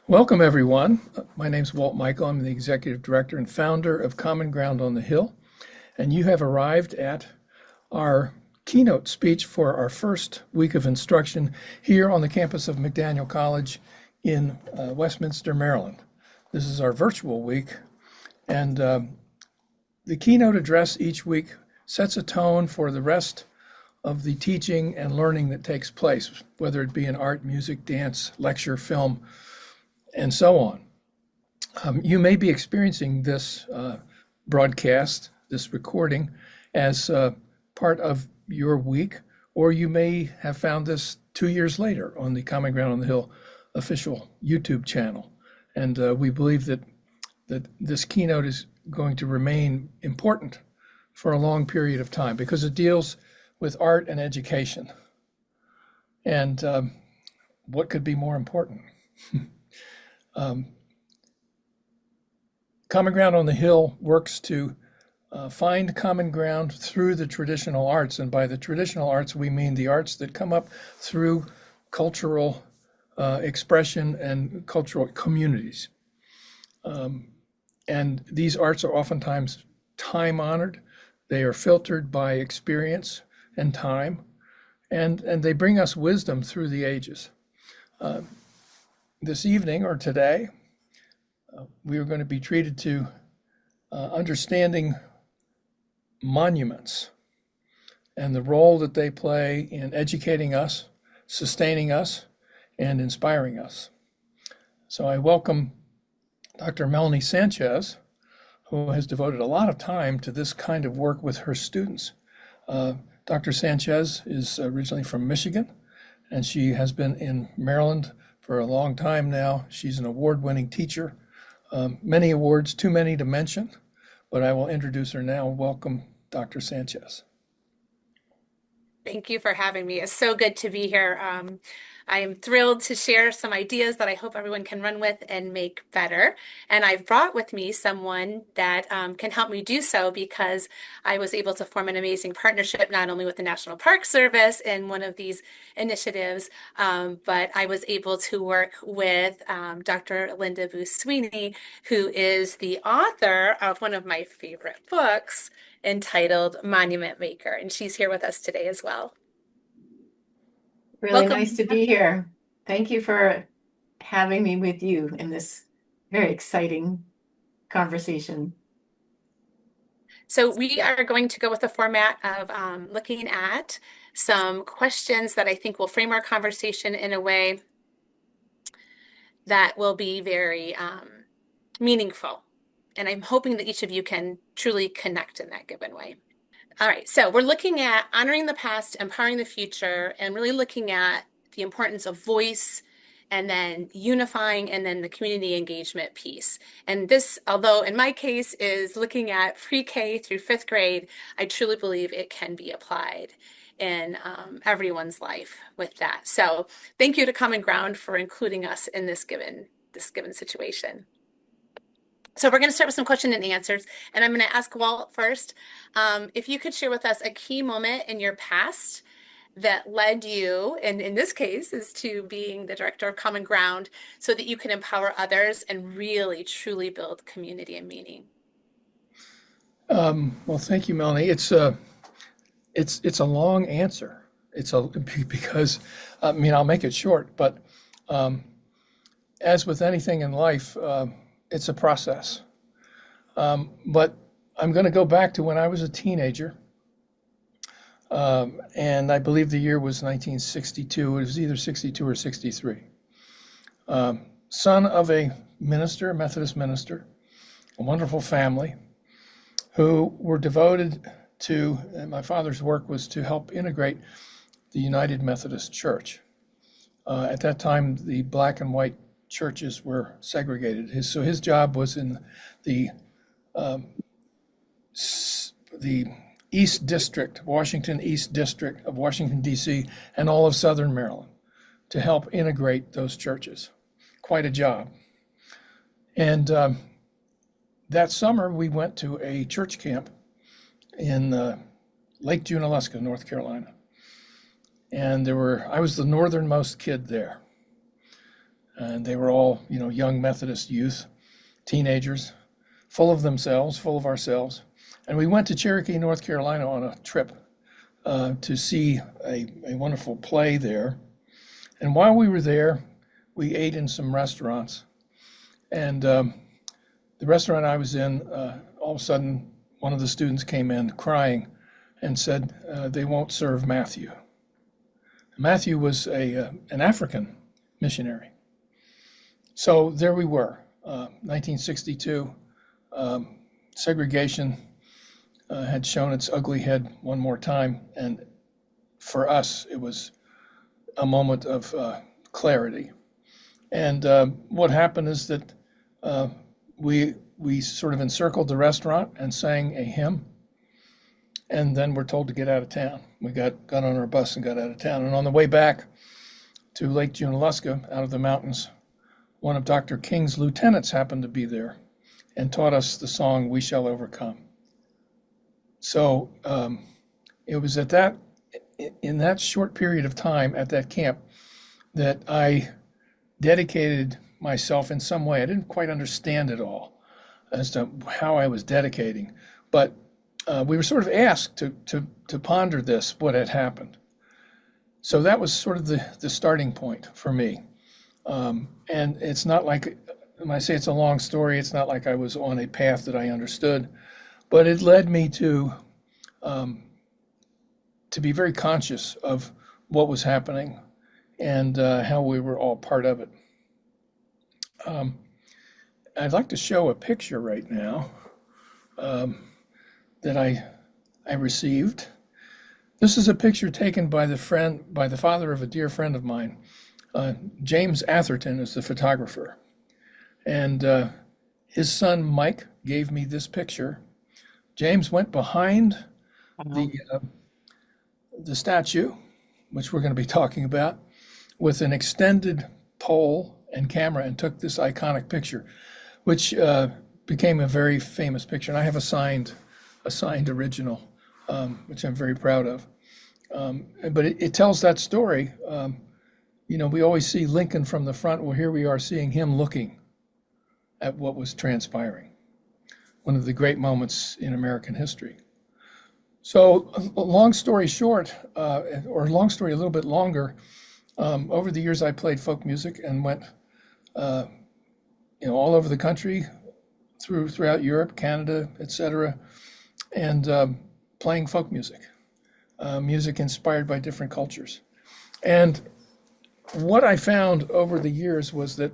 Welcome, everyone. My name's Walt Michael. I'm the Executive Director and founder of Common Ground on the Hill. And you have arrived at our keynote speech for our first week of instruction here on the campus of McDaniel College in Westminster, Maryland. This is our virtual week. And the keynote address each week sets a tone for the rest of the teaching and learning that takes place, whether it be in art, music, dance, lecture, film, and so on. You may be experiencing this broadcast, this recording, as part of your week, or you may have found this 2 years later on the Common Ground on the Hill official YouTube channel. And we believe that this keynote is going to remain important for a long period of time because it deals with art and education. And what could be more important? Common Ground on the Hill works to find common ground through the traditional arts. And by the traditional arts, we mean the arts that come up through cultural expression and cultural communities. And these arts are oftentimes time-honored. They are filtered by experience and time, and they bring us wisdom through the ages. This evening or today, we are going to be treated to understanding monuments and the role that they play in educating us, sustaining us, and inspiring us. So I welcome Dr. Melaney Sanchez, who has devoted a lot of time to this kind of work with her students. Dr. Sanchez is originally from Michigan, and she has been in Maryland for a long time now. She's an award-winning teacher. Many awards, too many to mention, but I will introduce her now. Welcome, Dr. Sanchez. Thank you for having me. It's so good to be here. I am thrilled to share some ideas that I hope everyone can run with and make better. And I've brought with me someone that can help me do so because I was able to form an amazing partnership, not only with the National Park Service in one of these initiatives, but I was able to work with Dr. Linda Sweeney, who is the author of one of my favorite books entitled Monument Maker. And she's here with us today as well. Really Welcome. nice to be here. Thank you for having me with you in this very exciting conversation. So we are going to go with the format of looking at some questions that I think will frame our conversation in a way that will be very meaningful. And I'm hoping that each of you can truly connect in that given way. All right, so we're looking at honoring the past, empowering the future, and really looking at the importance of voice and then unifying and then the community engagement piece. And this, although in my case is looking at pre-K through fifth grade, I truly believe it can be applied in everyone's life with that. So thank you to Common Ground for including us in this given situation. So we're going to start with some question and answers, and I'm going to ask Walt first. If you could share with us a key moment in your past that led you, and in this case is to being the director of Common Ground, so that you can empower others and really truly build community and meaning. Well, thank you, Melanie. It's a long answer. Because I'll make it short, but as with anything in life, it's a process. But I'm going to go back to when I was a teenager. And I believe the year was 1962. It was either 62 or 63. Son of a minister, a Methodist minister, a wonderful family who were devoted to, and my father's work was to help integrate the United Methodist Church. At that time, the black and white churches were segregated. So his job was in the East District, Washington East District of Washington, D.C., and all of Southern Maryland to help integrate those churches. Quite a job. And that summer, we went to a church camp in Lake Junaluska, North Carolina. And I was the northernmost kid there. And they were all, young Methodist youth, teenagers, full of themselves, full of ourselves. And we went to Cherokee, North Carolina on a trip to see a wonderful play there. And while we were there, we ate in some restaurants. And the restaurant I was in, all of a sudden, one of the students came in crying and said they won't serve Matthew. Matthew was an African missionary. So there we were, 1962. Segregation had shown its ugly head one more time, and for us, it was a moment of clarity. And what happened is that we sort of encircled the restaurant and sang a hymn, and then we're told to get out of town. We got on our bus and got out of town. And on the way back to Lake Junaluska, out of the mountains, one of Dr. King's lieutenants happened to be there and taught us the song, "We Shall Overcome." So it was in that short period of time at that camp that I dedicated myself in some way. I didn't quite understand it all as to how I was dedicating, but we were sort of asked to ponder what had happened. So that was sort of the starting point for me. And it's not like, when I say it's a long story, it's not like I was on a path that I understood, but it led me to be very conscious of what was happening and how we were all part of it. I'd like to show a picture right now that I received. This is a picture taken by the father of a dear friend of mine. James Atherton is the photographer. And his son, Mike, gave me this picture. James went behind the statue, which we're going to be talking about, with an extended pole and camera and took this iconic picture, which became a very famous picture. And I have a signed original, which I'm very proud of. But it tells that story. We always see Lincoln from the front. Well, here we are seeing him looking at what was transpiring. One of the great moments in American history. So, long story short, or long story a little bit longer, over the years I played folk music and went, all over the country, throughout Europe, Canada, etc., and playing folk music, music inspired by different cultures. And what I found over the years was that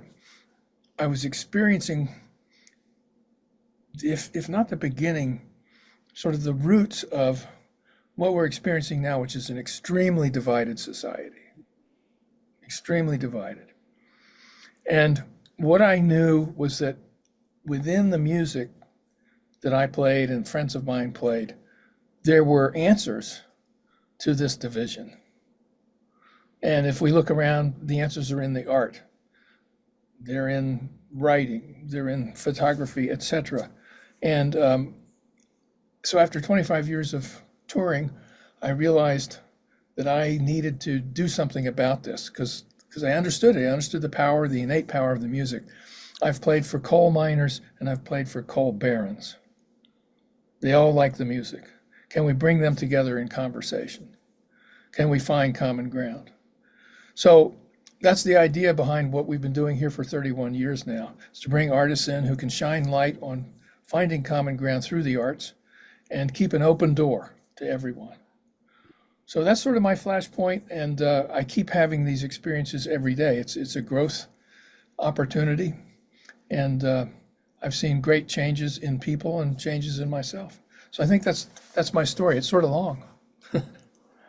I was experiencing, if not the beginning, sort of the roots of what we're experiencing now, which is an extremely divided society, extremely divided. And what I knew was that within the music that I played and friends of mine played, there were answers to this division. And if we look around, the answers are in the art. They're in writing, they're in photography, etc. And so after 25 years of touring, I realized that I needed to do something about this because I understood it. I understood the power, the innate power of the music. I've played for coal miners and I've played for coal barons. They all like the music. Can we bring them together in conversation? Can we find common ground? So that's the idea behind what we've been doing here for 31 years now, is to bring artists in who can shine light on finding common ground through the arts and keep an open door to everyone. So that's sort of my flashpoint, and I keep having these experiences every day. It's a growth opportunity, and I've seen great changes in people and changes in myself. So I think that's my story. It's sort of long.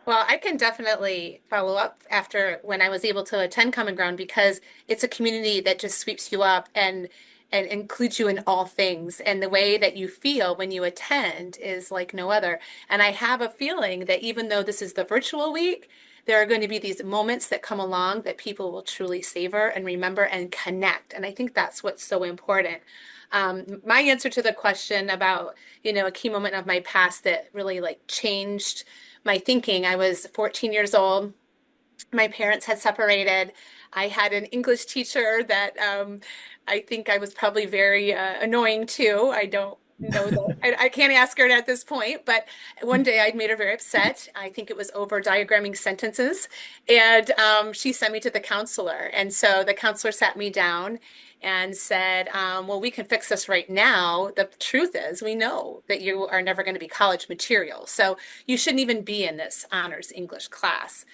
Well, I can definitely follow up after when I was able to attend Common Ground because it's a community that just sweeps you up and includes you in all things. And the way that you feel when you attend is like no other. And I have a feeling that even though this is the virtual week, there are going to be these moments that come along that people will truly savor and remember and connect. And I think that's what's so important. My answer to the question about, a key moment of my past that really changed my thinking. I was 14 years old. My parents had separated. I had an English teacher that I think I was probably very annoying too. I don't know that I can't ask her at this point, but one day I'd made her very upset. I think it was over diagramming sentences, and she sent me to the counselor. And so the counselor sat me down and said, well, we can fix this right now. The truth is, we know that you are never going to be college material. So you shouldn't even be in this honors English class.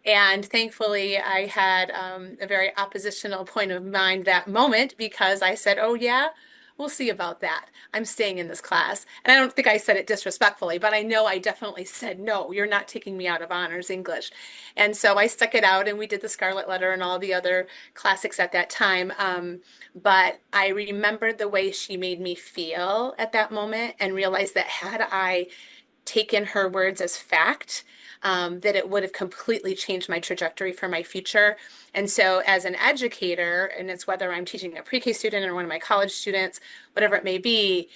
And thankfully, I had a very oppositional point of mind that moment because I said, oh, yeah, we'll see about that. I'm staying in this class. And I don't think I said it disrespectfully, but I know I definitely said, no, you're not taking me out of honors English. And so I stuck it out and we did the Scarlet Letter and all the other classics at that time. But I remembered the way she made me feel at that moment and realized that had I taken her words as fact, that it would have completely changed my trajectory for my future. And so, as an educator, and it's whether I'm teaching a pre-K student or one of my college students, whatever it may be,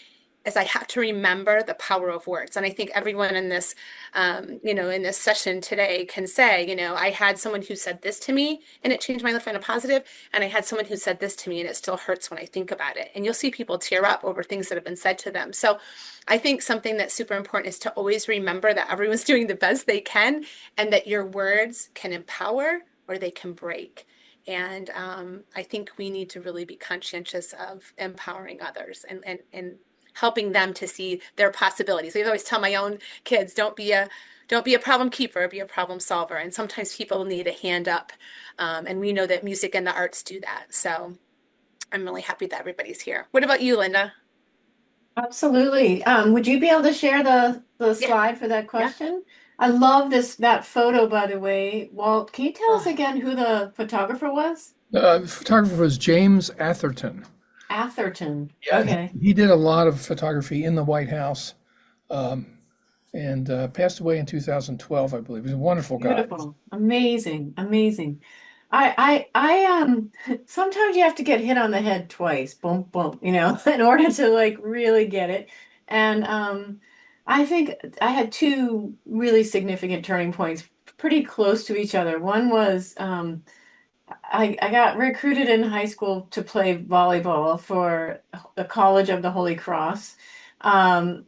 is I have to remember the power of words. And I think everyone in this, in this session today can say, I had someone who said this to me and it changed my life in a positive, and I had someone who said this to me and it still hurts when I think about it. And you'll see people tear up over things that have been said to them. So I think something that's super important is to always remember that everyone's doing the best they can and that your words can empower or they can break. And I think we need to really be conscientious of empowering others and helping them to see their possibilities. I always tell my own kids, don't be a problem keeper, be a problem solver. And sometimes people need a hand up. And we know that music and the arts do that. So I'm really happy that everybody's here. What about you, Linda? Absolutely. Would you be able to share the Yeah, slide for that yeah. question? I love that photo, by the way. Walt, can you tell us Oh, again who the photographer was? The photographer was James Atherton. Atherton. Yeah, and Okay. he did a lot of photography in the White House, um, and passed away in 2012, I believe. He was a wonderful guy. Beautiful. Amazing. Amazing. I sometimes you have to get hit on the head twice, bump, bump, in order to like really get it. And I think I had two really significant turning points pretty close to each other. One was I got recruited in high school to play volleyball for the College of the Holy Cross. And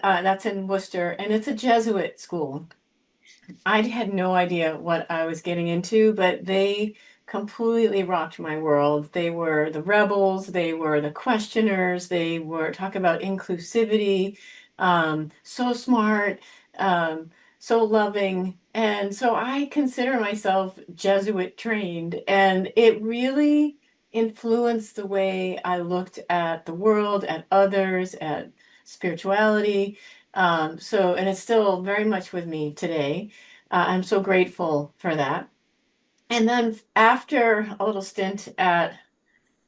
that's in Worcester, and it's a Jesuit school. I had no idea what I was getting into, but they completely rocked my world. They were the rebels, they were the questioners, they were talking about inclusivity, so smart, so loving. And so I consider myself Jesuit trained, and it really influenced the way I looked at the world, at others, at spirituality. And it's still very much with me today. I'm so grateful for that. And then after a little stint at,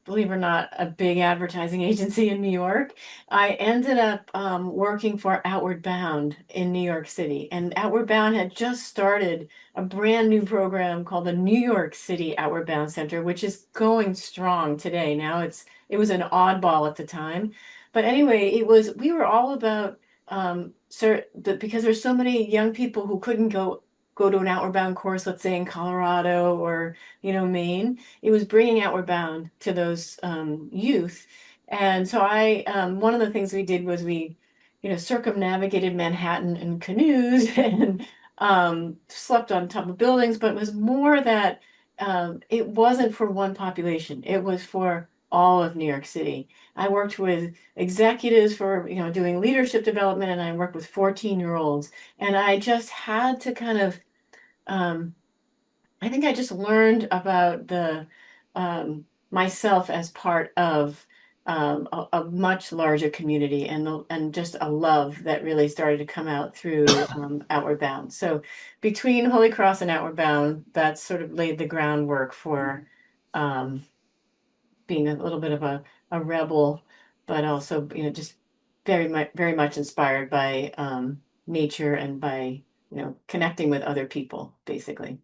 believe it or not, a big advertising agency in New York, I ended up working for Outward Bound in New York City. And Outward Bound had just started a brand new program called the New York City Outward Bound Center, which is going strong today. Now it was an oddball at the time. But anyway, we were all about because there's so many young people who couldn't go to an Outward Bound course, let's say in Colorado or Maine. It was bringing Outward Bound to those youth. And so one of the things we did was we, circumnavigated Manhattan in canoes and slept on top of buildings, but it was more that it wasn't for one population. It was for all of New York City. I worked with executives for, doing leadership development, and I worked with 14-year-olds. And I just had to kind of um, I think I just learned about the myself as part of a much larger community, and just a love that really started to come out through Outward Bound. So between Holy Cross and Outward Bound, that sort of laid the groundwork for um, being a little bit of a rebel, but also just very much inspired by nature and by connecting with other people, basically.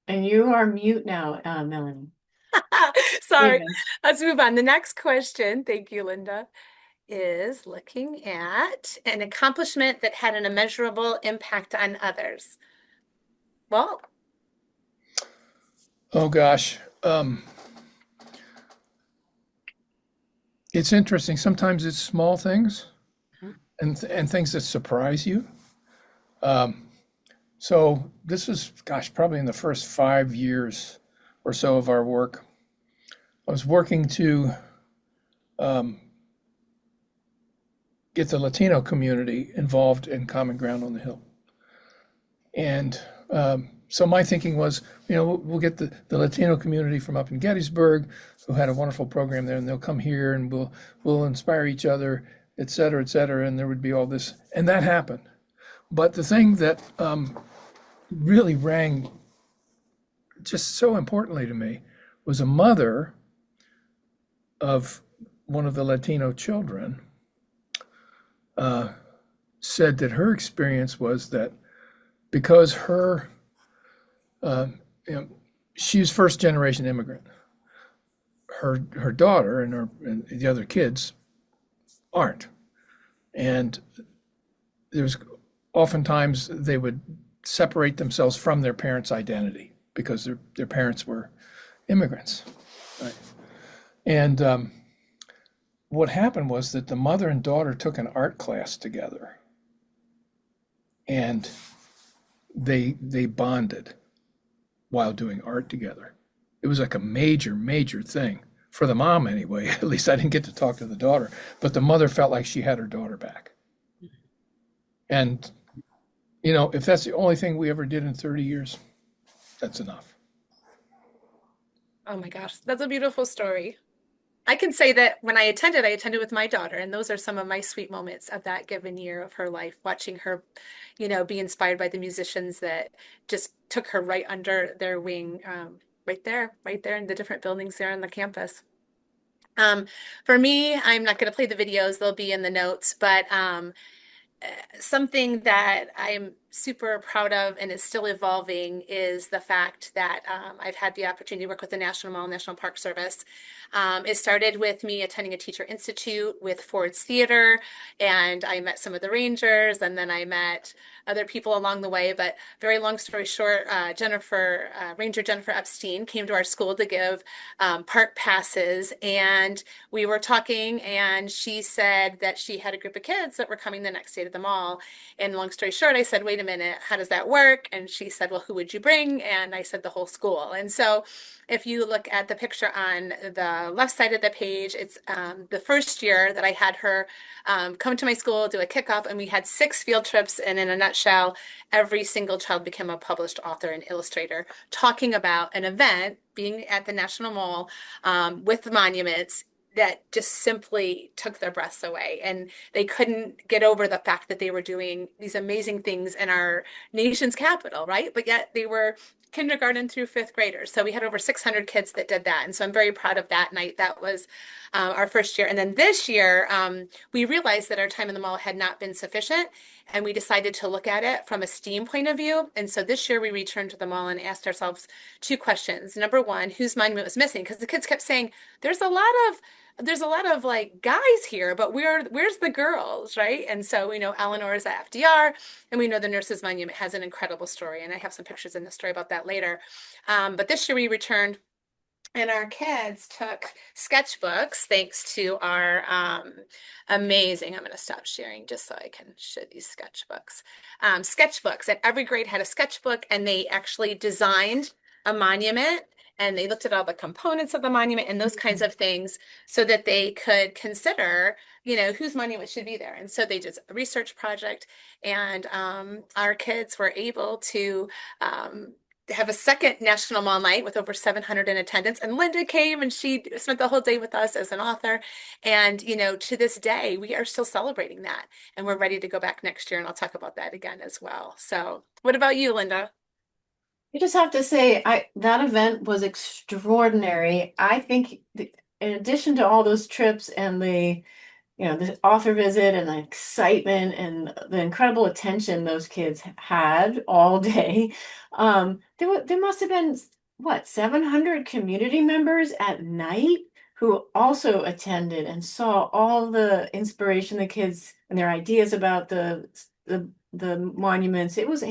And you are mute now, Melanie. There you sorry. go. Let's move on. The next question, thank you, Linda, is looking at an accomplishment that had an immeasurable impact on others. Well, Oh gosh. It's interesting. Sometimes it's small things and things that surprise you. So this was, gosh, probably in the first 5 years or so of our work. I was working to um, get the Latino community involved in Common Ground on the Hill. And so my thinking was, we'll get the Latino community from up in Gettysburg, who had a wonderful program there, and they'll come here and we'll inspire each other, et cetera, et cetera. And there would be all this, and that happened. But the thing that really rang just so importantly to me was a mother of one of the Latino children said that her experience was that because her, she's first generation immigrant, her daughter and the other kids aren't, and there's oftentimes they would separate themselves from their parents' identity because their parents were immigrants, right? And what happened was that the mother and daughter took an art class together, and they bonded while doing art together. It was like a major thing for the mom anyway. At least I didn't get to talk to the daughter, but the mother felt like she had her daughter back. And if that's the only thing we ever did in 30 years, that's enough. oh my gosh, that's a beautiful story. I can say that when I attended with my daughter, and those are some of my sweet moments of that given year of her life, watching her, be inspired by the musicians that just took her right under their wing, right there in the different buildings there on the campus. Um, for me, I'm not going to play the videos, they'll be in the notes, but something that I'm super proud of and is still evolving is the fact that I've had the opportunity to work with the National Park Service. It started with me attending a teacher institute with Ford's Theater, and I met some of the rangers, and then I met other people along the way. But very long story short, Ranger Jennifer Epstein came to our school to give park passes, and we were talking, and she said that she had a group of kids that were coming the next day to the mall. And long story short, I said, wait a minute, how does that work? And she said, well, who would you bring? And I said, the whole school. And so if you look at the picture on the left side of the page, it's the first year that I had her come to my school, do a kickoff, and we had 6 field trips. And in a nutshell, every single child became a published author and illustrator talking about an event being at the National Mall with the monuments that just simply took their breaths away. And they couldn't get over the fact that they were doing these amazing things in our nation's capital, right? But yet they were kindergarten through 5th graders. So we had over 600 kids that did that. And so I'm very proud of that night. That was our first year. And then this year, we realized that our time in the mall had not been sufficient. And we decided to look at it from a STEAM point of view. And so this year we returned to the mall and asked ourselves 2 questions. Number one, whose monument was missing? Because the kids kept saying, there's a lot of like guys here, but where's the girls, right? And so we know Eleanor is at FDR, and we know the Nurses Monument has an incredible story, and I have some pictures in the story about that later. But this year we returned, and our kids took sketchbooks thanks to our amazing, I'm going to stop sharing just so I can show these sketchbooks. Sketchbooks, and every grade had a sketchbook, and they actually designed a monument, and they looked at all the components of the monument and those kinds of things so that they could consider, whose monument should be there. And so they did a research project, and our kids were able to have a second National Mall Night with over 700 in attendance. And Linda came, and she spent the whole day with us as an author. And, to this day, we are still celebrating that. And we're ready to go back next year. And I'll talk about that again as well. So what about you, Linda? I just have to say, that event was extraordinary. I think in addition to all those trips and the author visit and the excitement and the incredible attention those kids had all day, there must have been, what, 700 community members at night who also attended and saw all the inspiration the kids and their ideas about the monuments. It was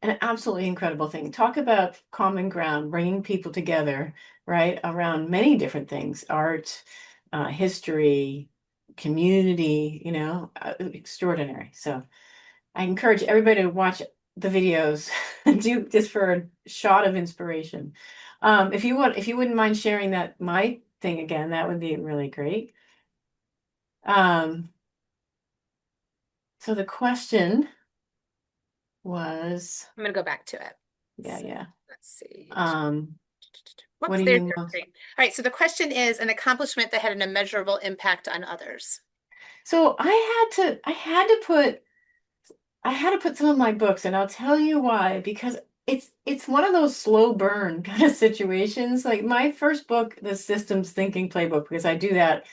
an absolutely incredible thing. Talk about common ground, bringing people together, right, around many different things, art, history, community, extraordinary. So I encourage everybody to watch the videos and do just for a shot of inspiration. If you wouldn't mind sharing that my thing again, that would be really great. Um, so the question was, I'm going to go back to it. yeah, So yeah. let's see. Um, what Whoops, do there's you your most? screen. All right, so the question is an accomplishment that had an immeasurable impact on others. So I had to put some of my books, and I'll tell you why, because it's one of those slow burn kind of situations. Like my first book, The Systems Thinking Playbook, because I do that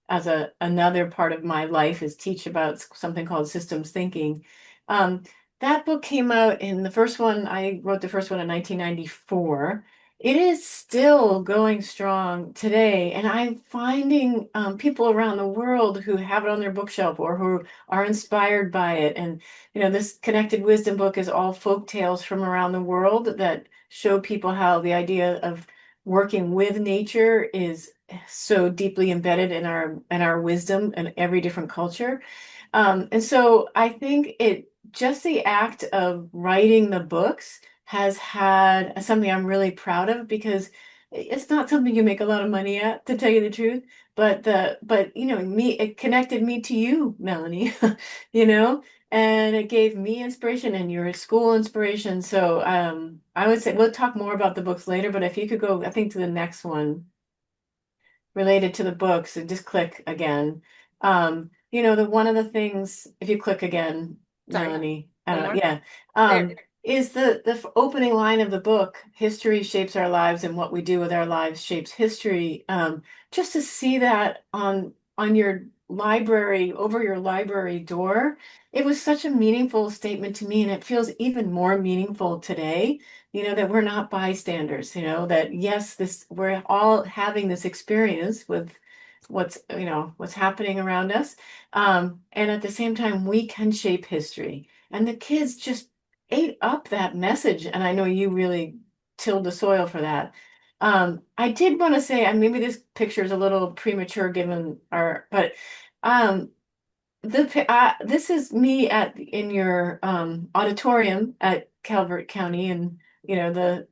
as another part of my life is teach about something called systems thinking. Um, that book came out in the first one, I wrote the first one in 1994. It is still going strong today, and I'm finding people around the world who have it on their bookshelf or who are inspired by it. And this Connected Wisdom book is all folk tales from around the world that show people how the idea of working with nature is so deeply embedded in our wisdom in every different culture. And so I think it just the act of writing the books has had something I'm really proud of because it's not something you make a lot of money at, to tell you the truth. But me it connected me to you, Melanie, you know, and it gave me inspiration and your school inspiration. So I would say we'll talk more about the books later, but if you could go, I think, to the next one related to the books and just click again. The one of the things, if you click again, Sorry, Melanie, I one don't know, more. yeah, There. is the opening line of the book, history shapes our lives and what we do with our lives shapes history. Just to see that on your library, over your library door, it was such a meaningful statement to me, and it feels even more meaningful today, that we're not bystanders, that yes, we're all having this experience with what's happening around us. And at the same time, we can shape history. And the kids just ate up that message. And I know you really tilled the soil for that. I did want to say, and maybe this picture is a little premature given but um, this is me in your auditorium at Calvert County, and the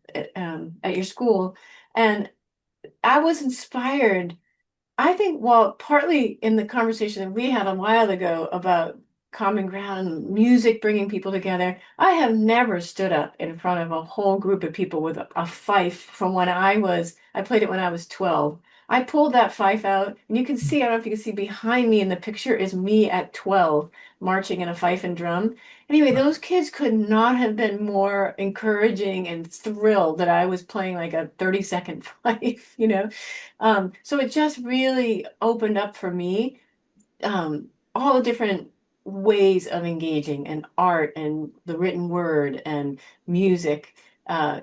at your school, and I was inspired. I think, well, partly in the conversation that we had a while ago about common ground and music bringing people together, I have never stood up in front of a whole group of people with a fife from I played it when I was 12. I pulled that fife out, and you can see, I don't know if you can see behind me in the picture is me at 12 marching in a fife and drum. Anyway, those kids could not have been more encouraging and thrilled that I was playing like a 30-second fife. So it just really opened up for me all the different ways of engaging and art and the written word and music.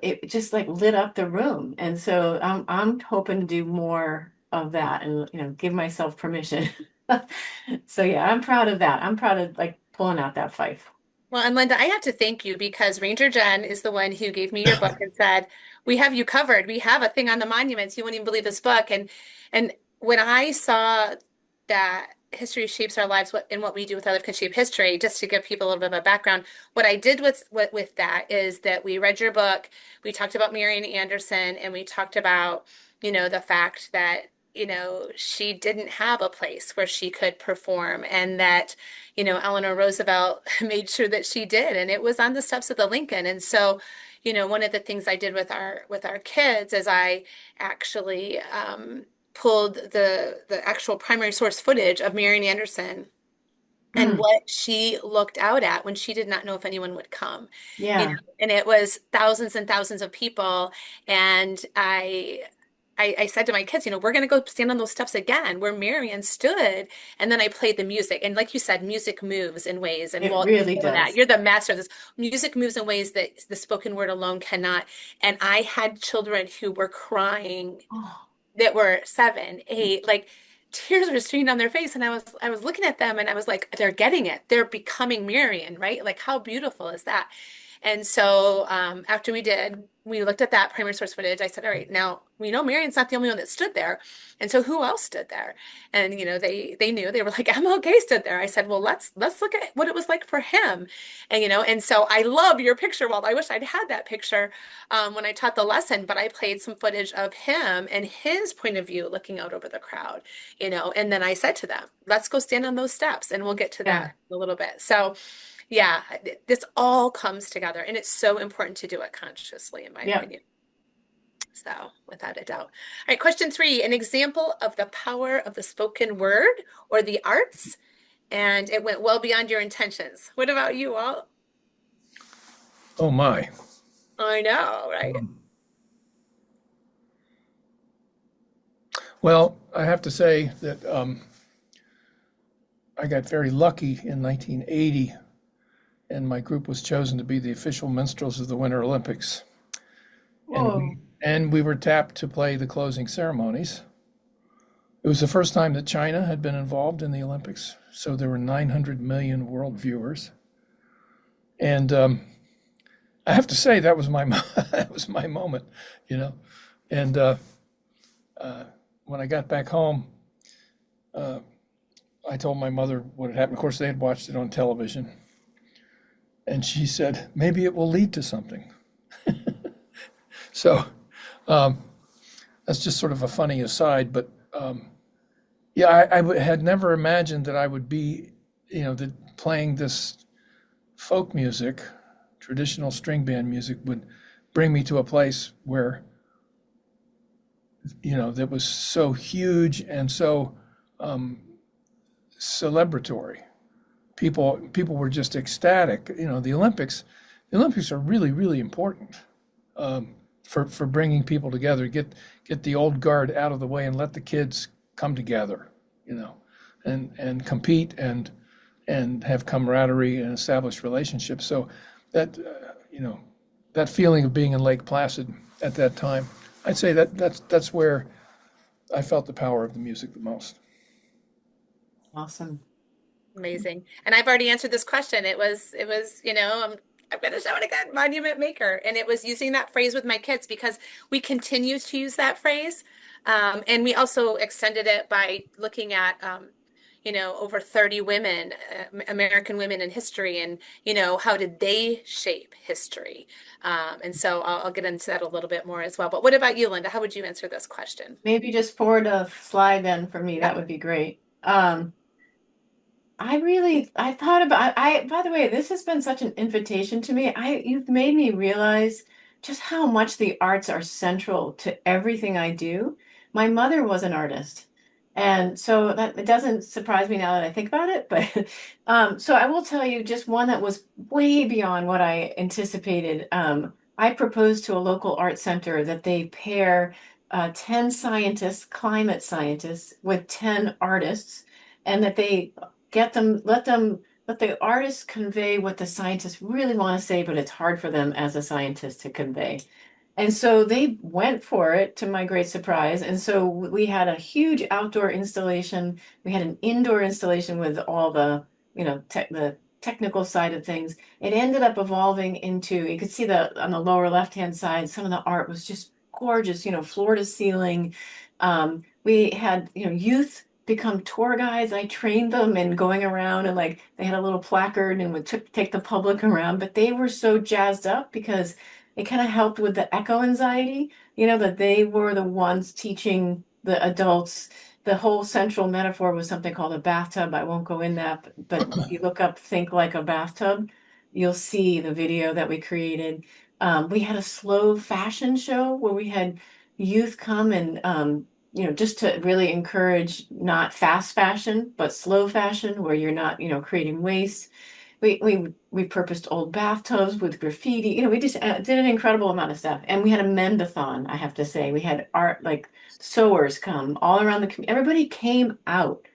It just like lit up the room. And so I'm hoping to do more of that and give myself permission. So yeah, I'm proud of that. I'm proud of like pulling out that fife. Well, and Linda, I have to thank you because Ranger Jen is the one who gave me your book and said, "We have you covered. We have a thing on the monuments. You wouldn't even believe this book." And when I saw that history shapes our lives, what we do with our life can shape history, just to give people a little bit of a background, what I did with that is that we read your book, we talked about Marian Anderson, and we talked about, the fact that, she didn't have a place where she could perform and that Eleanor Roosevelt made sure that she did, and it was on the steps of the Lincoln. And so, one of the things I did with our kids is I actually pulled the actual primary source footage of Marian Anderson and Mm, what she looked out at when she did not know if anyone would come, yeah, and it was thousands and thousands of people. And I said to my kids, we're going to go stand on those steps again where Marian stood. And then I played the music. And like you said, music moves in ways. And it Walt, you really know that. does. You're the master of this. Music moves in ways that the spoken word alone cannot. And I had children who were crying Oh, that were 7, 8, like tears were streaming down their face. And I was looking at them and I was like, they're getting it. They're becoming Marian, right? Like how beautiful is that? And so after we looked at that primary source footage. I said, all right, now we know Marion's not the only one that stood there. And so who else stood there? And they knew. They were like, MLK stood there. I said, well, let's look at what it was like for him. And so I love your picture, Walt. I wish I'd had that picture when I taught the lesson, but I played some footage of him and his point of view looking out over the crowd, and then I said to them, let's go stand on those steps, and we'll get to Yeah. that in a little bit. So yeah, this all comes together, and it's so important to do it consciously, in my Yeah. opinion. So, without a doubt. All right, question 3, an example of the power of the spoken word or the arts, and it went well beyond your intentions. What about you, Walt? Oh my. I know, right? Well, I have to say that I got very lucky in 1980, and my group was chosen to be the official minstrels of the Winter Olympics. Whoa. And we were tapped to play the closing ceremonies. It was the first time that China had been involved in the Olympics, so there were 900 million world viewers. And I have to say that was my that was my moment, you know. And when I got back home, uh, I told my mother what had happened. Of course, they had watched it on television, and she said, "Maybe it will lead to something." So um, that's just sort of a funny aside, but yeah, had never imagined that I would be, playing this folk music, traditional string band music, would bring me to a place where, that was so huge and so um, celebratory. People were just ecstatic. The Olympics are really, really important for bringing people together. Get the old guard out of the way and let the kids come together, and compete and have camaraderie and establish relationships. So that that feeling of being in Lake Placid at that time, I'd say that's where I felt the power of the music the most. Awesome. Amazing. And I've already answered this question. I'm going to show it again, monument maker. And it was using that phrase with my kids because we continue to use that phrase. And we also extended it by looking at, over 30 women, American women in history, and, how did they shape history? And so I'll get into that a little bit more as well. But what about you, Linda? How would you answer this question? Maybe just forward a slide then for me. That would be great. I thought about, by the way, this has been such an invitation to me. You've made me realize just how much the arts are central to everything I do. My mother was an artist. And so that it doesn't surprise me now that I think about it, but so I will tell you just one that was way beyond what I anticipated. I proposed to a local art center that they pair 10 scientists, climate scientists, with 10 artists, and that they let the artists convey what the scientists really want to say, but it's hard for them as a scientist to convey. And so they went for it to my great surprise. And so we had a huge outdoor installation. We had an indoor installation with all the, the technical side of things. It ended up evolving into, you could see on the lower left-hand side, some of the art was just gorgeous, floor to ceiling. We had, youth become tour guides. I trained them in going around, and like they had a little placard and would take the public around, but they were so jazzed up because it kind of helped with the echo anxiety, that they were the ones teaching the adults. The whole central metaphor was something called a bathtub. I won't go in that, but if you look up Think Like a Bathtub, you'll see the video that we created. We had a slow fashion show where we had youth come and just to really encourage not fast fashion, but slow fashion where you're not, creating waste. We purposed old bathtubs with graffiti. We just did an incredible amount of stuff. And we had a mendathon, I have to say. We had art, like sewers come all around the community. Everybody came out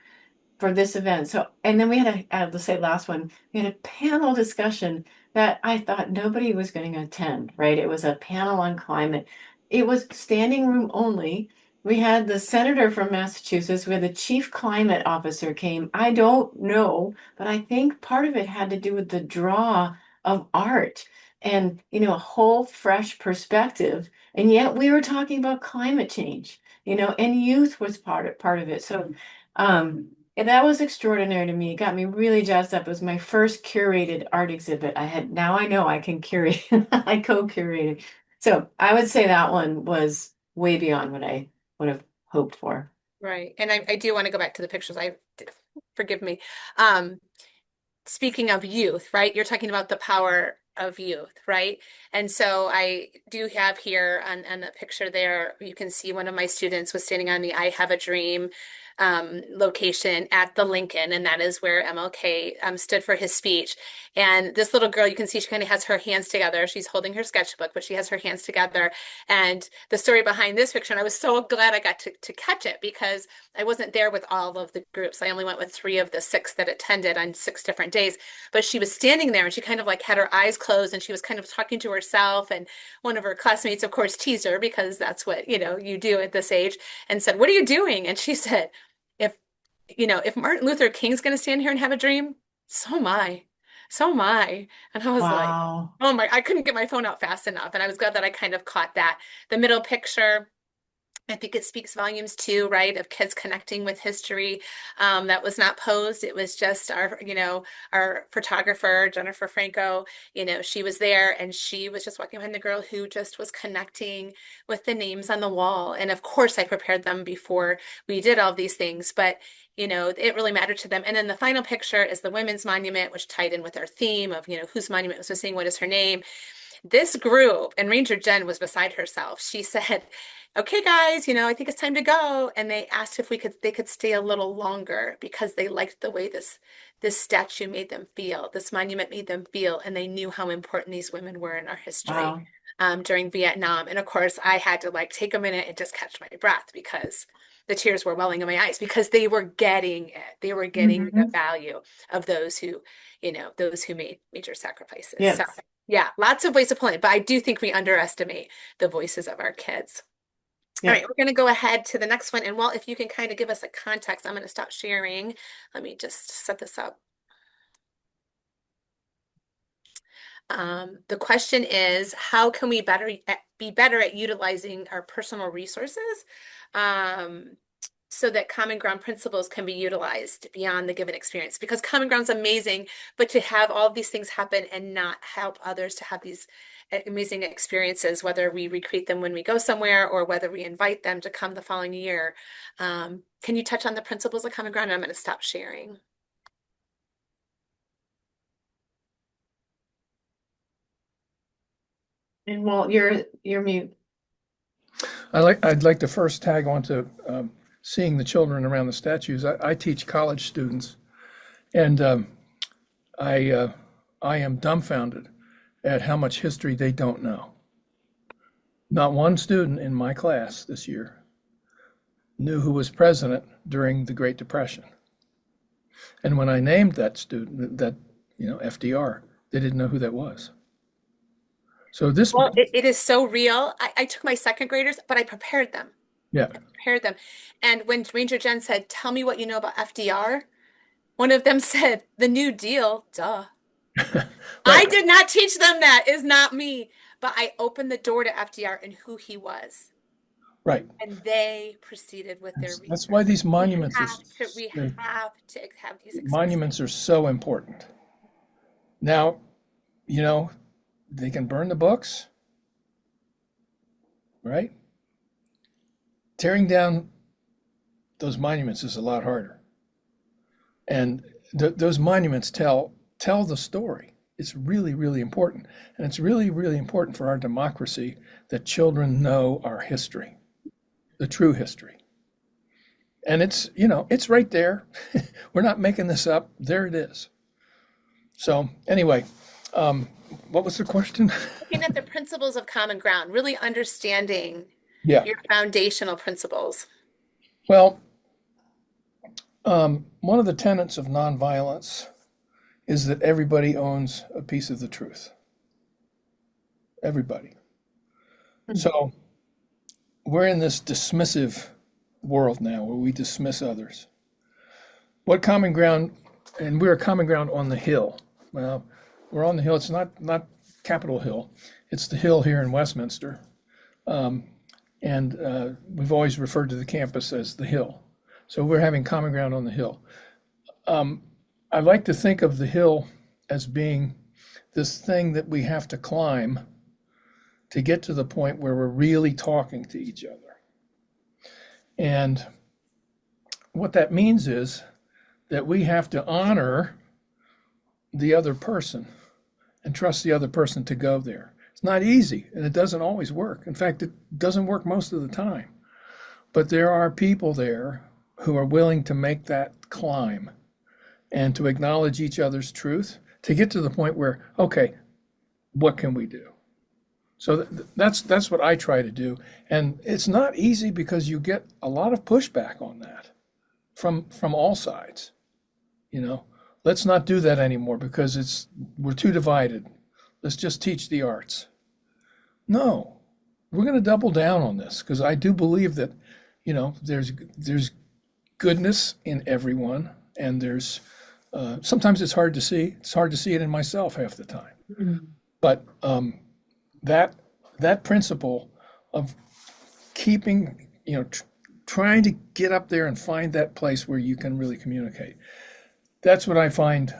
for this event. So, and then we had let's say last one, we had a panel discussion that I thought nobody was going to attend, right? It was a panel on climate. It was standing room only. We had the senator from Massachusetts, where the chief climate officer came. I don't know, but I think part of it had to do with the draw of art. and a whole fresh perspective. And yet we were talking about climate change, and youth was part of it. So and that was extraordinary to me. It got me really jazzed up. It was my first curated art exhibit. Now I know I can curate. I co-curated. So I would say that one was way beyond what I would have hoped for. Right. And I do want to go back to the pictures. Forgive me. Um, Speaking of youth, right? You're talking about the power of youth, right? And so I do have here on the picture there, you can see one of my students was standing on the I Have a Dream location at the Lincoln, and that is where MLK stood for his speech. And this little girl, you can see she kind of has her hands together. She's holding her sketchbook, but she has her hands together. And the story behind this picture, and I was so glad I got to catch it because I wasn't there with all of the groups. I only went with 3 of the 6 that attended on 6 different days. But she was standing there and she kind of like had her eyes closed and she was kind of talking to herself. And one of her classmates, of course, teased her because that's what, you do at this age, and said, "What are you doing?" And she said, if if Martin Luther King's going to stand here and have a dream, so am I. So am I. And I was like, Wow. oh my, I couldn't get my phone out fast enough. And I was glad that I kind of caught that. The middle picture, I think it speaks volumes too, right? Of kids connecting with history. That was not posed. It was just our photographer, Jennifer Franco, she was there and she was just walking behind the girl who just was connecting with the names on the wall. And of course, I prepared them before we did all these things, but it really mattered to them. And then the final picture is the women's monument, which tied in with our theme of, whose monument was missing, what is her name? This group, and Ranger Jen was beside herself. She said, "Okay, guys, I think it's time to go." And they asked if they could stay a little longer because they liked the way this statue made them feel, this monument made them feel, and they knew how important these women were in our history Wow. during Vietnam. And of course, I had to take a minute and just catch my breath because the tears were welling in my eyes because they were getting it. They were getting the Mhm. value of those who made major sacrifices. So Yes. yeah, lots of ways to play, but I do think we underestimate the voices of our kids. All right, Yep. we're going to go ahead to the next one. And Walt, if you can kind of give us a context, I'm going to stop sharing. Let me just set this up. The question is, how can we be better at utilizing our personal resources so that common ground principles can be utilized beyond the given experience? Because common ground's amazing, but to have all of these things happen and not help others to have these amazing experiences, whether we recreate them when we go somewhere or whether we invite them to come the following year. Can you touch on the principles of common ground? I'm going to stop sharing. And Walt, you're mute. I'd like to first tag on to seeing the children around the statues. I teach college students, and I am dumbfounded at how much history they don't know. Not one student in my class this year knew who was president during the Great Depression. And when I named that student, FDR, they didn't know who that was. So this, Well, it is so real. I took my second graders, but I prepared them. yeah, Prepared them. And when Ranger Jen said, "Tell me what you know about FDR," one of them said, "The New Deal." Duh. I right, did not teach them that. Is not me. But I opened the door to FDR and who he was. right. And they proceeded with their That's why research. these monuments We are, have to have these experiences. monuments are so important. Now, you know, they can burn the books, right? Tearing down those monuments is a lot harder. And those monuments tell the story. It's really, really important. And it's really, really important for our democracy that children know our history, the true history. And it's right there. We're not making this up. There it is. So anyway, what was the question? Looking at the principles of common ground, really understanding Yeah. your foundational principles. Well, one of the tenets of nonviolence is that everybody owns a piece of the truth. Everybody. So we're in this dismissive world now where we dismiss others. What common ground, and we're common ground on the hill. Well, we're on the hill. It's not Capitol Hill. It's the Hill here in Westminster. Um, and we've always referred to the campus as the Hill. So we're having Common Ground on the Hill. I like to think of the Hill as being this thing that we have to climb to get to the point where we're really talking to each other. And what that means is that we have to honor the other person and trust the other person to go there. It's not easy, and it doesn't always work. In fact, it doesn't work most of the time. But there are people there who are willing to make that climb and to acknowledge each other's truth to get to the point where, okay, what can we do? So that's what I try to do. And it's not easy because you get a lot of pushback on that from all sides. You know, let's not do that anymore because we're too divided. Let's just teach the arts. No, we're going to double down on this because I do believe that, you know, there's goodness in everyone, and there's sometimes it's hard to see. It's hard to see it in myself half the time. Mm-hmm. But that principle of keeping, you know, trying to get up there and find that place where you can really communicate. That's what I find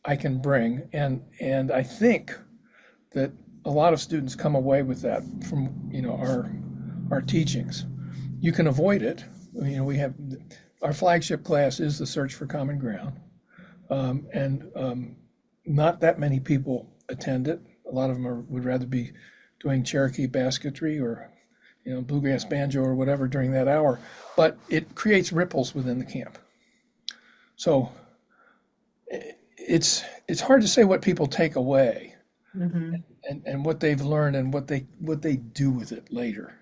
I can bring, and I think that a lot of students come away with that from, you know, our teachings. You can avoid it. You know, we have our flagship class is the Search for Common Ground, and not that many people attend it. A lot of them would rather be doing Cherokee basketry or, you know, bluegrass banjo or whatever during that hour, but it creates ripples within the camp. So it's hard to say what people take away, mm-hmm. and what they've learned and what they do with it later.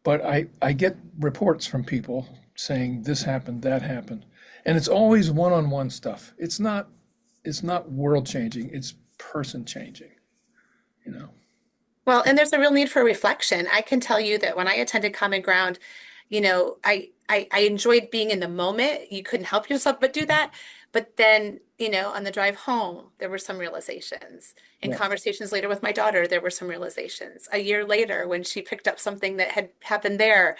But I get reports from people saying this happened, that happened, and it's always one-on-one stuff. It's not world changing, it's person changing, you know. Well, and there's a real need for reflection. I can tell you that when I attended Common Ground, you know, I enjoyed being in the moment. You couldn't help yourself but do that. But then, you know, on the drive home, there were some realizations. In conversations later with my daughter, there were some realizations. A year later, when she picked up something that had happened there,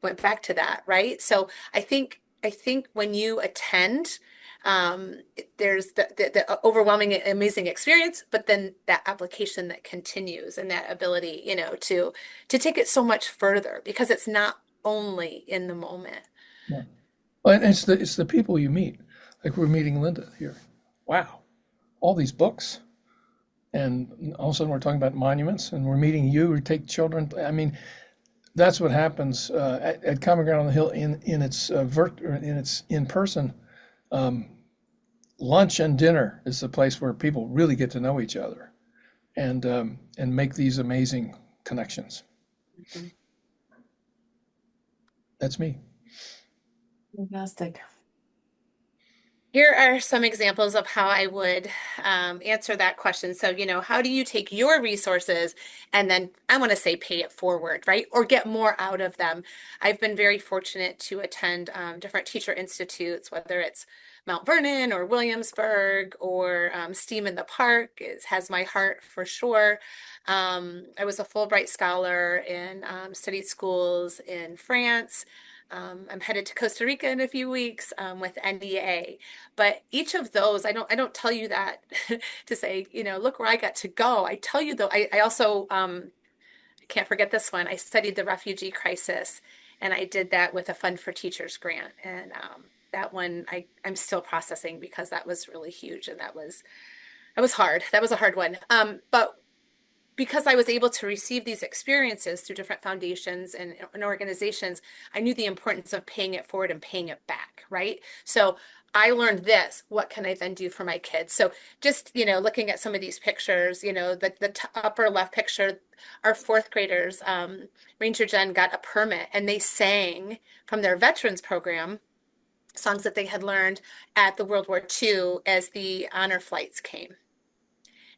went back to that, right? So I think when you attend, there's the overwhelming, amazing experience, but then that application that continues and that ability, you know, to take it so much further because it's not only in the moment. Yeah. Well, and it's the people you meet. Like we're meeting Linda here. Wow, all these books, and all of a sudden we're talking about monuments, and we're meeting you. We take children. I mean, that's what happens at Common Ground on the Hill in its in-person. Lunch and dinner is the place where people really get to know each other, and make these amazing connections. Mm-hmm. That's me. Fantastic. Here are some examples of how I would answer that question. So, you know, how do you take your resources and then I want to say pay it forward, right? Or get more out of them. I've been very fortunate to attend different teacher institutes, whether it's Mount Vernon or Williamsburg or STEAM in the Park has my heart for sure. I was a Fulbright scholar in studied schools in France. I'm headed to Costa Rica in a few weeks with NDA. But each of those, I don't tell you that to say, you know, look where I got to go. I tell you though, I also I can't forget this one. I studied the refugee crisis, and I did that with a Fund for Teachers grant. And that one I'm still processing because that was really huge, and that was hard. That was a hard one. But because I was able to receive these experiences through different foundations and organizations, I knew the importance of paying it forward and paying it back, right? So I learned this. What can I then do for my kids? So just, you know, looking at some of these pictures, you know, the upper left picture, our fourth graders, Ranger Jen got a permit, and they sang from their veterans program songs that they had learned at the World War II as the honor flights came.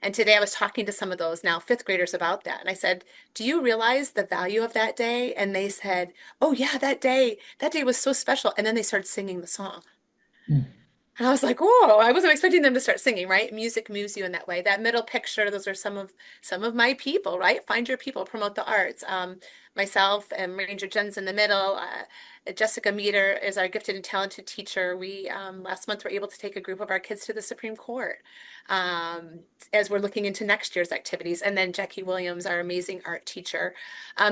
And today I was talking to some of those now fifth graders about that. And I said, do you realize the value of that day? And they said, oh yeah, that day was so special. And then they started singing the song. Mm. And I was like, whoa, I wasn't expecting them to start singing, right? Music moves you in that way. That middle picture, those are some of my people, right? Find your people, promote the arts. Myself and Ranger Jen's in the middle. Jessica Meter is our gifted and talented teacher. We last month were able to take a group of our kids to the Supreme Court um, as we're looking into next year's activities. And then Jackie Williams, our amazing art teacher.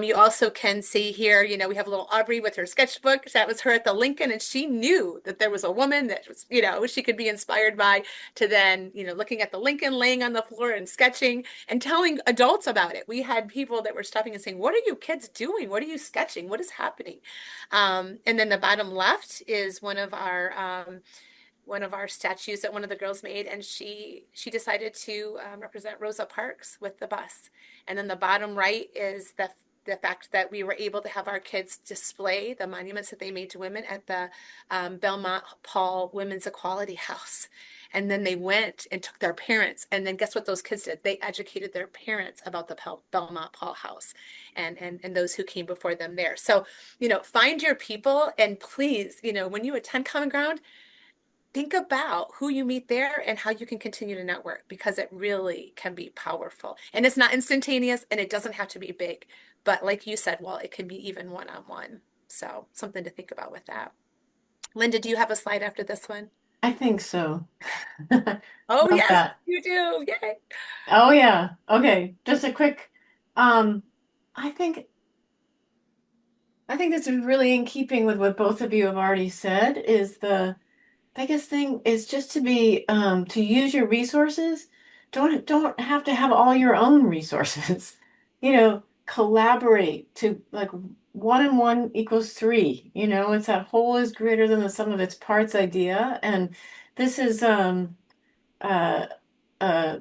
You also can see here, we have a little Aubrey with her sketchbook. That was her at the Lincoln, and she knew that there was a woman that was, she could be inspired by to then, looking at the Lincoln laying on the floor and sketching and telling adults about it. We had people that were stopping and saying, "What are you kids doing? What are you sketching? What is happening?" And then the bottom left is one of our statues that one of the girls made, and she decided to represent Rosa Parks with the bus. And then the bottom right is the fact that we were able to have our kids display the monuments that they made to women at the Belmont Paul Women's Equality House. And then they went and took their parents. And then guess what those kids did? They educated their parents about the Belmont Paul House and those who came before them there. So, find your people, and please, when you attend Common Ground, think about who you meet there and how you can continue to network, because it really can be powerful. And it's not instantaneous, and it doesn't have to be big. But like you said, well, it can be even one-on-one. So something to think about with that. Linda, do you have a slide after this one? I think so. Oh, Love yes, that. you do. Yay. Oh yeah. Okay. Just a quick, um, I think I think this is really in keeping with what both of you have already said, is the biggest thing is just to use your resources. Don't have to have all your own resources. Collaborate to, like, one and one equals three. It's that whole is greater than the sum of its parts idea. And this is uh,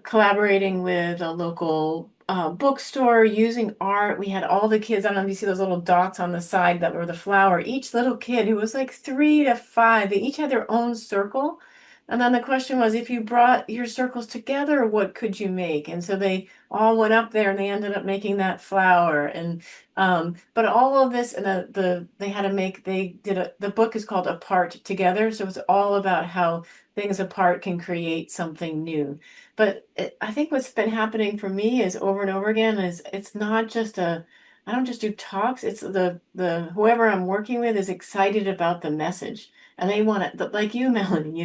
collaborating with a local bookstore, using art. We had all the kids, I don't know if you see those little dots on the side that were the flower. Each little kid, who was like 3 to 5, they each had their own circle. And then the question was, if you brought your circles together, what could you make? And so they all went up there and they ended up making that flower. And but all of this, and they had to make, the book is called Apart Together. So it's all about how things apart can create something new. But I think what's been happening for me is, over and over again, is it's not just I don't just do talks. It's the whoever I'm working with is excited about the message, and they want to, like you, Melanie,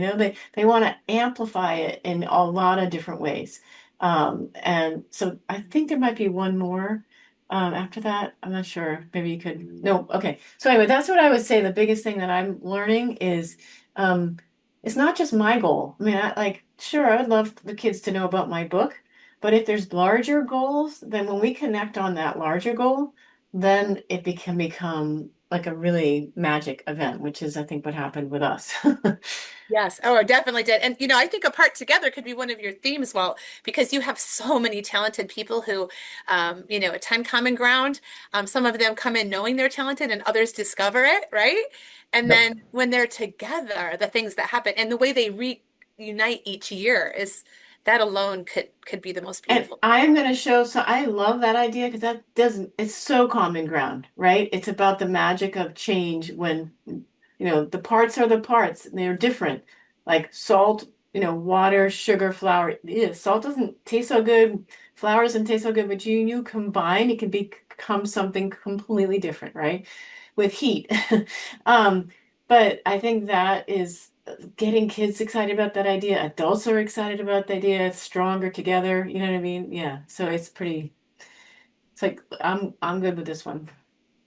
they want to amplify it in a lot of different ways. And so I think there might be one more after that. I'm not sure. Maybe you could. No. Okay. So anyway, that's what I would say. The biggest thing that I'm learning is um, it's not just my goal. I mean, sure, I would love the kids to know about my book, but if there's larger goals, then when we connect on that larger goal, then can become like a really magic event, which is, I think, what happened with us. Yes. Oh, I definitely did. And, I think Apart Together could be one of your themes, Walt, because you have so many talented people who, attend Common Ground. Some of them come in knowing they're talented and others discover it, right? And Yep. then when they're together, the things that happen and the way they reunite each year is that alone could be the most And beautiful. I'm going to show, so I love that idea because it's so common ground, right? It's about the magic of change when, the parts are the parts. They're different. Like salt, water, sugar, flour. Yeah, salt doesn't taste so good. Flour doesn't taste so good, but you combine, it can become something completely different, right? With heat. Um, but I think that is getting kids excited about that idea. Adults are excited about the idea. It's stronger together. You know what I mean? Yeah. So it's like I'm good with this one.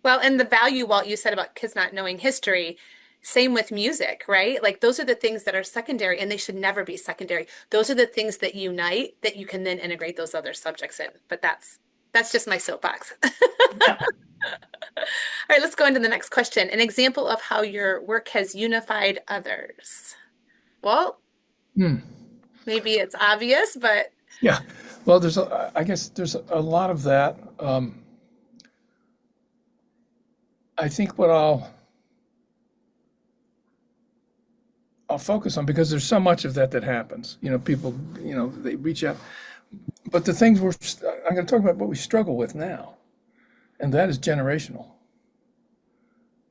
Well, and the value, Walt, you said about kids not knowing history, same with music, right? Like those are the things that are secondary and they should never be secondary. Those are the things that unite that you can then integrate those other subjects in. But that's just my soapbox. Yeah. All right, let's go into the next question. An example of how your work has unified others. Well, Hmm. maybe it's obvious, but Yeah. Well, I guess there's a lot of that. I think what I'll focus on, because there's so much of that happens. People, they reach out. But the things I'm going to talk about what we struggle with now, and that is generational.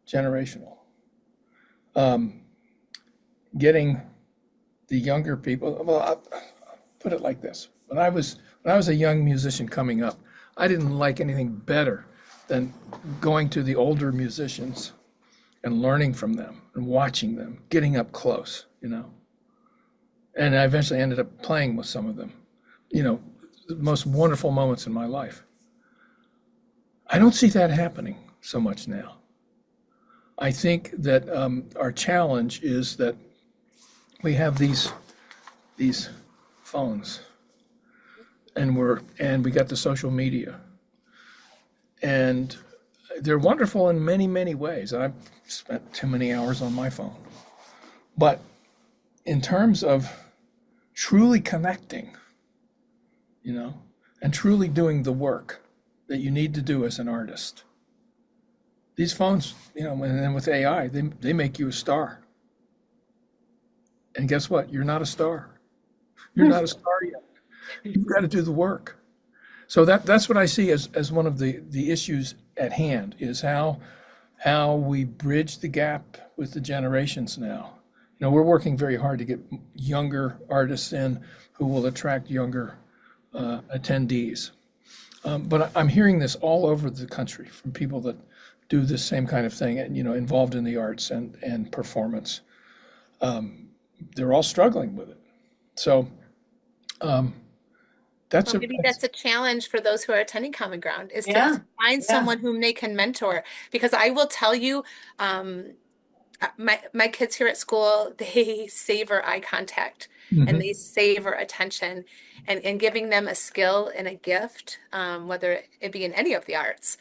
Generational. Getting the younger people. Well, I'll put it like this: when I was a young musician coming up, I didn't like anything better than going to the older musicians and learning from them and watching them, getting up close, you know. And I eventually ended up playing with some of them, you know, the most wonderful moments in my life. I don't see that happening so much now. I think that our challenge is that we have these phones, and we got the social media, and they're wonderful in many, many ways. I've spent too many hours on my phone, but in terms of truly connecting, you know, and truly doing the work that you need to do as an artist, these phones, you know, and then with AI, they make you a star. And guess what? You're not a star. You're not a star yet. You've got to do the work. So that's what I see as one of the issues at hand is how we bridge the gap with the generations now. You know, we're working very hard to get younger artists in who will attract younger attendees. But I'm hearing this all over the country from people that do this same kind of thing and, you know, involved in the arts and performance. They're all struggling with it. So that's Well, maybe that's a challenge for those who are attending Common Ground is Yeah, to find yeah. someone whom they can mentor. Because I will tell you, my kids here at school, they savor eye contact and Mhm. they savor attention and giving them a skill and a gift, whether it be in any of the arts,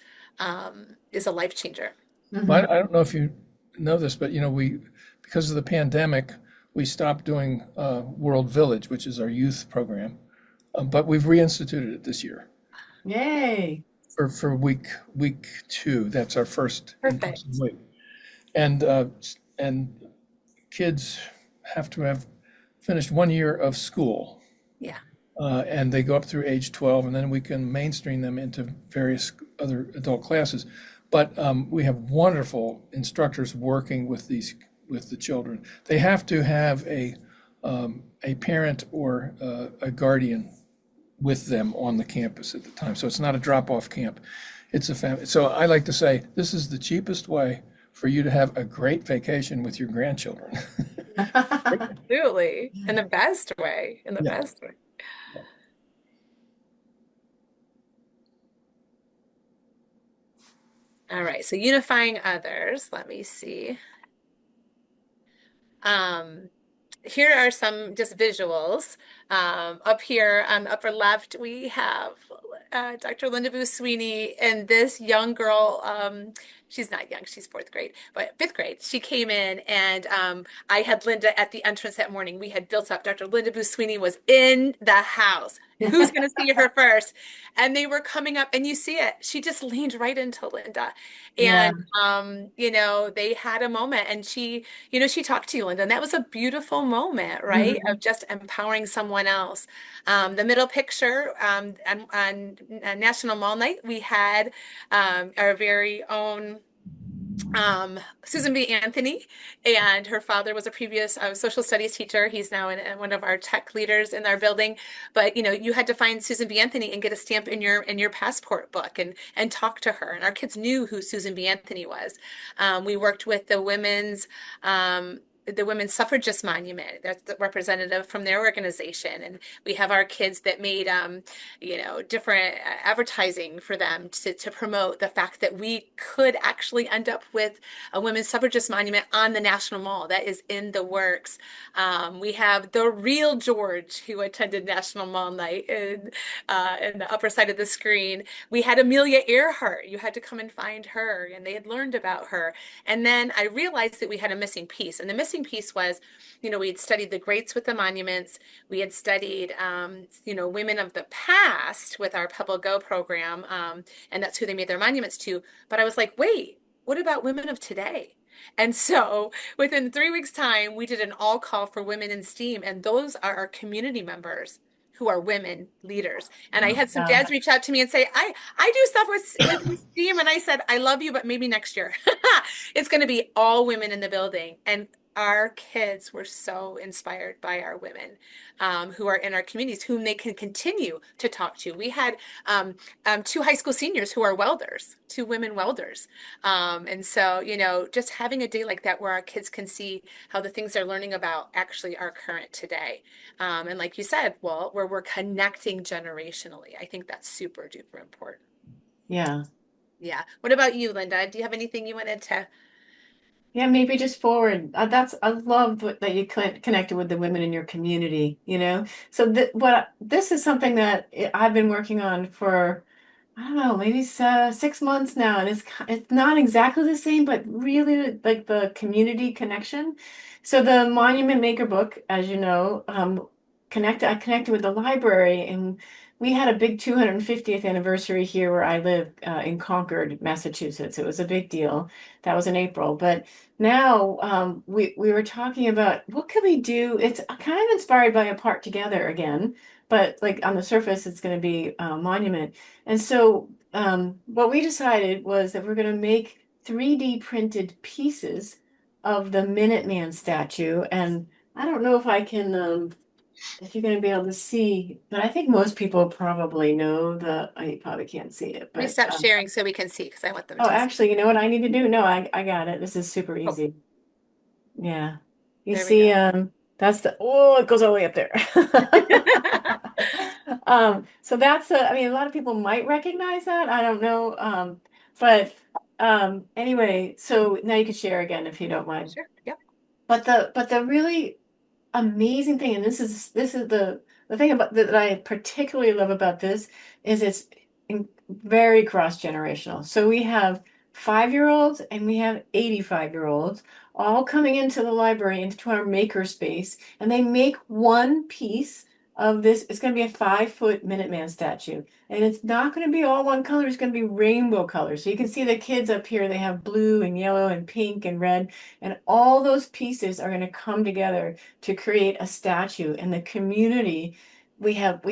is a life changer. Well, Mhm. I don't know if you know this, but you know, because of the pandemic, we stopped doing World Village, which is our youth program, but we've reinstituted it this year Yay. for week 2. That's our first in-person Perfect. week, and and kids have to have finished 1 year of school, Yeah. and they go up through age 12, and then we can mainstream them into various other adult classes. But we have wonderful instructors working with the children. They have to have a parent or a guardian with them on the campus at the time. So it's not a drop-off camp. It's a family. So I like to say this is the cheapest way for you to have a great vacation with your grandchildren. Absolutely. In the best way. In the Yeah. best way. All right. So unifying others. Let me see. Um, Here are some just visuals. Up here on the upper left, we have Dr. Linda Boo Sweeney and this young girl. She's not young, she's fourth grade, but fifth grade. She came in and I had Linda at the entrance that morning. We had built up. Dr. Linda Boo Sweeney was in the house. Who's going to see her first? And they were coming up, and you see it. She just leaned right into Linda. Yeah. And, you know, they had a moment, and she talked to you, Linda, and that was a beautiful moment, right? Mhm. Of just empowering someone else. The middle picture on National Mall Night, we had our very own Susan B. Anthony, and her father was a previous social studies teacher. He's now one of our tech leaders in our building. But you know, you had to find Susan B. Anthony and get a stamp in your passport book and talk to her. And our kids knew who Susan B. Anthony was. We worked with the women's suffragist monument. That's the representative from their organization, and we have our kids that made different advertising for them to promote the fact that we could actually end up with a women's suffragist monument on the National Mall. That is in the works. We have the real George who attended National Mall Night in the upper side of the screen. We had Amelia Earhart. You had to come and find her, and they had learned about her. And then I realized that we had a missing piece, and the missing piece was, we had studied the greats with the monuments. We had studied, women of the past with our Pebble Go program, and that's who they made their monuments to. But I was like, wait, what about women of today? And so within 3 weeks' time, we did an all call for women in STEAM, and those are our community members who are women leaders. And I had some Yeah. dads reach out to me and say, I do stuff with STEAM. And I said, I love you, but maybe next year. It's going to be all women in the building. And our kids were so inspired by our women who are in our communities, whom they can continue to talk to. We had two high school seniors who are welders, two women welders. And so, just having a day like that where our kids can see how the things they're learning about actually are current today. And like you said, well, where we're connecting generationally, I think that's super duper important. Yeah. Yeah. What about you, Linda? Do you have anything you wanted to? Yeah, maybe just forward. I love that you connected with the women in your community, you know? So this is something that I've been working on for, I don't know, maybe 6 months now, and it's not exactly the same, but really like the community connection. So the Monument Maker book, as you know, I connected with the library, and we had a big 250th anniversary here where I live, in Concord, Massachusetts. It was a big deal. That was in April, but now, we were talking about what could we do. It's kind of inspired by a Part Together again, but like on the surface, it's going to be a monument. And so, what we decided was that we're going to make 3D printed pieces of the Minuteman statue. And I don't know if I can, if you're going to be able to see, but I think most people probably know you probably can't see it, Let me but stop sharing so we can see because I want them oh, to see. actually, you know what I need to do? No, I got it. This is super Oh, easy. Yeah. You there we see, go. that's it goes all the way up there. So I mean, a lot of people might recognize that. I don't know. But anyway, so now you can share again if you don't mind. Sure. Yep. But the really amazing thing, and this is the thing about that I particularly love about this is it's very cross-generational. So we have 5-year-olds and we have 85-year-olds all coming into the library, into our maker space, and they make one piece of this. It's going to be a 5-foot Minuteman statue. And it's not going to be all one color, it's going to be rainbow colors. So you can see the kids up here, they have blue and yellow and pink and red. And all those pieces are going to come together to create a statue. And the community, we have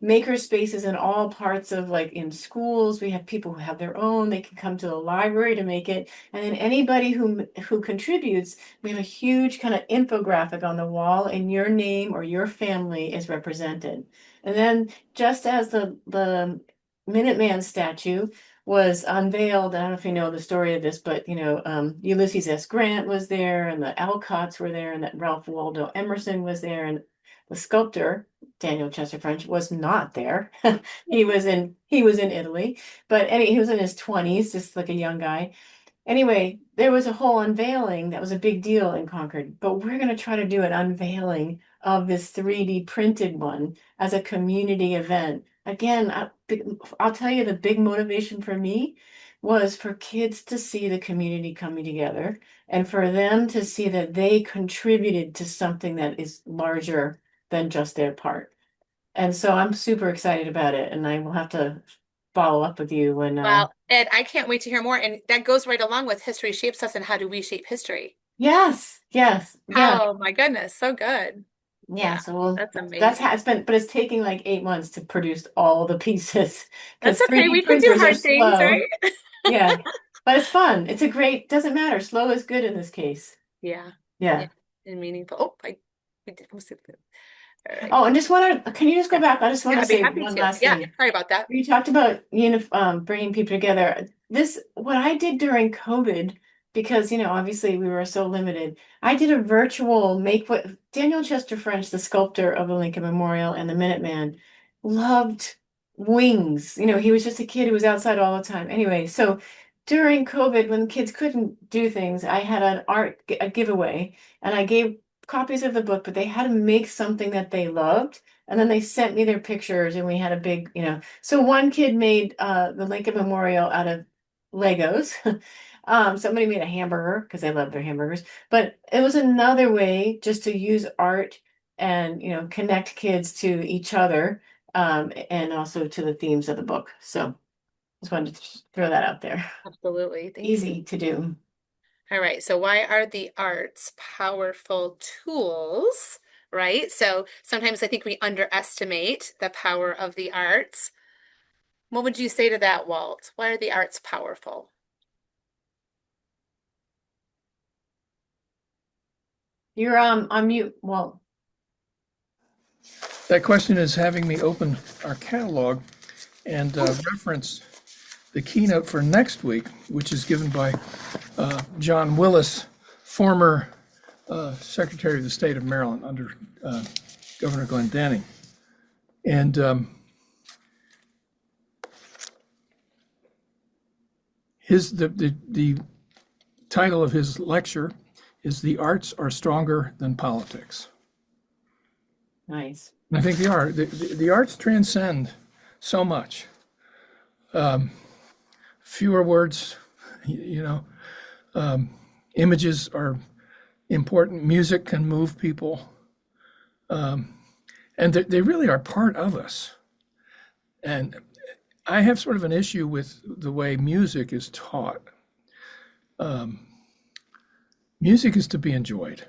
maker spaces in all parts of, like, in schools. We have people who have their own. They can come to the library to make it. And then anybody who contributes, we have a huge kind of infographic on the wall, and your name or your family is represented. And then just as the Minuteman statue was unveiled. I don't know if you know the story of this, but Ulysses S. Grant was there, and the Alcotts were there, and that Ralph Waldo Emerson was there, and the sculptor Daniel Chester French was not there. He was in Italy, but he was in his 20s, just like a young guy. Anyway, there was a whole unveiling that was a big deal in Concord, but we're going to try to do an unveiling of this 3D printed one as a community event. Again, I'll tell you, the big motivation for me was for kids to see the community coming together and for them to see that they contributed to something that is larger than just their part. And so I'm super excited about it, and I will have to follow up with you when Well, Ed, I can't wait to hear more. And that goes right along with history shapes us and how do we shape history? yes, yes, yeah. Oh my goodness, so good. Yeah, Yeah, so that's that's amazing. how it's been, but it's taking like 8 months to produce all the pieces That's because okay. 3D We can do printers are hard things, slow. right? Yeah, but it's fun. It's a great, doesn't matter. Slow is good in this case. Yeah. Yeah. Yeah. And meaningful. Oh, we did. We'll see. All right. Oh, and can you just go Yeah. back? I just want Yeah, to I'd be say happy one to. last Yeah. thing. Sorry about that. You talked about bringing people together. What I did during COVID, because obviously we were so limited. I did a virtual make what Daniel Chester French, the sculptor of the Lincoln Memorial and the Minuteman, loved wings. He was just a kid who was outside all the time. Anyway, so during COVID, when kids couldn't do things, I had a giveaway, and I gave copies of the book, but they had to make something that they loved. And then they sent me their pictures, and we had a big. So one kid made the Lincoln Memorial out of Legos. Somebody made a hamburger because they love their hamburgers. But it was another way just to use art and connect kids to each other, and also to the themes of the book. So just wanted to throw that out there. Absolutely. Thank you. Easy to do. All right. So why are the arts powerful tools? Right. So sometimes I think we underestimate the power of the arts. What would you say to that, Walt? Why are the arts powerful? You're on mute. Well, That question is having me open our catalog and reference the keynote for next week, which is given by John Willis, former Secretary of the State of Maryland under Governor Glendenning. And the title of his lecture is "The Arts Are Stronger Than Politics." nice. And I think they are. The arts transcend so much. Fewer words, images are important. Music can move people. And they really are part of us. And I have sort of an issue with the way music is taught. Music is to be enjoyed.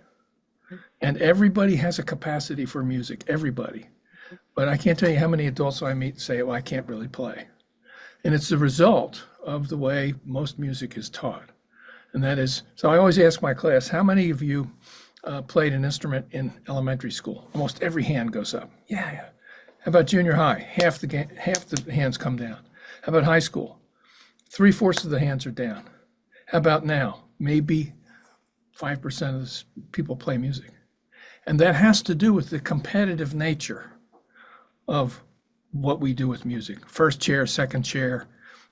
And everybody has a capacity for music, everybody. But I can't tell you how many adults I meet say, well, I can't really play. And it's the result of the way most music is taught. And that is, so I always ask my class, how many of you played an instrument in elementary school? Almost every hand goes up. Yeah. How about junior high? Half the hands come down. How about high school? 3/4 of the hands are down. How about now? Maybe 5% of the people play music. And that has to do with the competitive nature of what we do with music. First chair, second chair,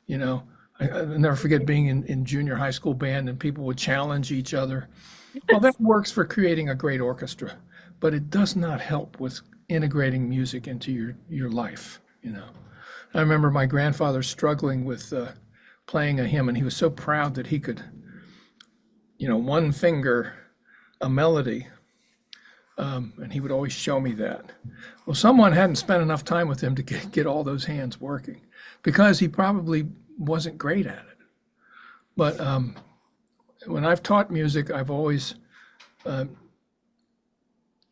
I'll never forget being in junior high school band and people would challenge each other. Well, that works for creating a great orchestra, but it does not help with integrating music into your life. I remember my grandfather struggling with playing a hymn, and he was so proud that he could, one finger a melody, and he would always show me that. Well, someone hadn't spent enough time with him to get all those hands working because he probably wasn't great at it. But when I've taught music, I've always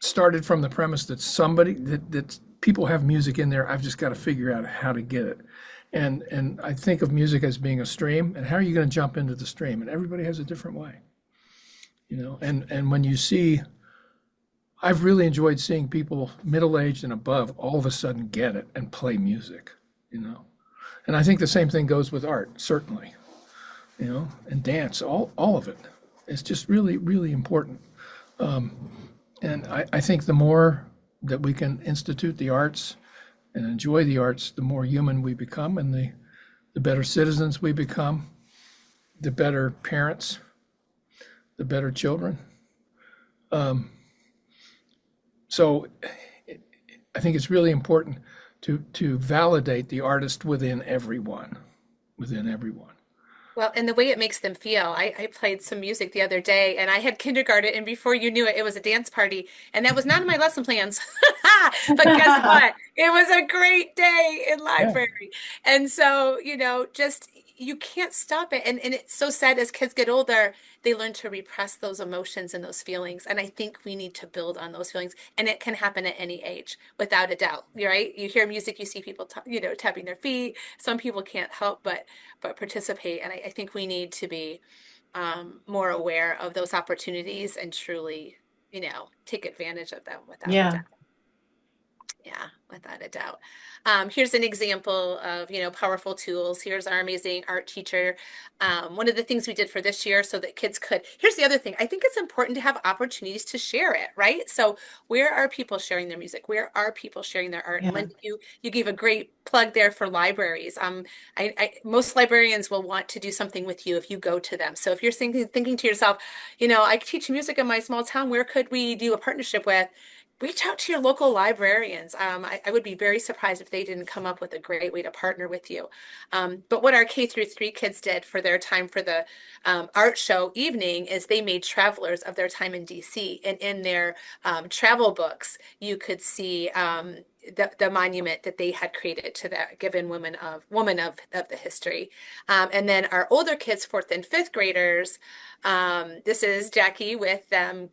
started from the premise that that people have music in there. I've just got to figure out how to get it. And I think of music as being a stream, and how are you going to jump into the stream? And everybody has a different way, and when you see, I've really enjoyed seeing people middle-aged and above all of a sudden get it and play music, And I think the same thing goes with art, certainly, and dance, all of it. It's just really, really important. And I think the more that we can institute the arts and enjoy the arts, the more human we become, and the better citizens we become, the better parents, the better children. So I think it's really important to validate the artist within everyone. Well, and the way it makes them feel. I played some music the other day and I had kindergarten, and before you knew it, it was a dance party. And that was not in my lesson plans. But guess what? It was a great day in Yeah. library. And so, just you can't stop it. And it's so sad as kids get older, they learn to repress those emotions and those feelings. And I think we need to build on those feelings. And it can happen at any age, without a doubt. Right? You hear music, you see people, tapping their feet. Some people can't help but participate. And I think we need to be more aware of those opportunities and truly, take advantage of them without a Yeah. doubt. Yeah, without a doubt. Here's an example of, powerful tools. Here's our amazing art teacher. One of the things we did for this year so that kids could, here's the other thing. I think it's important to have opportunities to share it, right? So where are people sharing their music? Where are people sharing their art? Yeah. And you gave a great plug there for libraries. Most librarians will want to do something with you if you go to them. So if you're thinking to yourself, I teach music in my small town, where could we do a partnership with? Reach out to your local librarians. I would be very surprised if they didn't come up with a great way to partner with you. But what our K-3 kids did for their time for the art show evening is they made travelers of their time in DC. And in their travel books, you could see the monument that they had created to that given woman of the history. And then our older kids, 4th and 5th graders, this is Jackie with the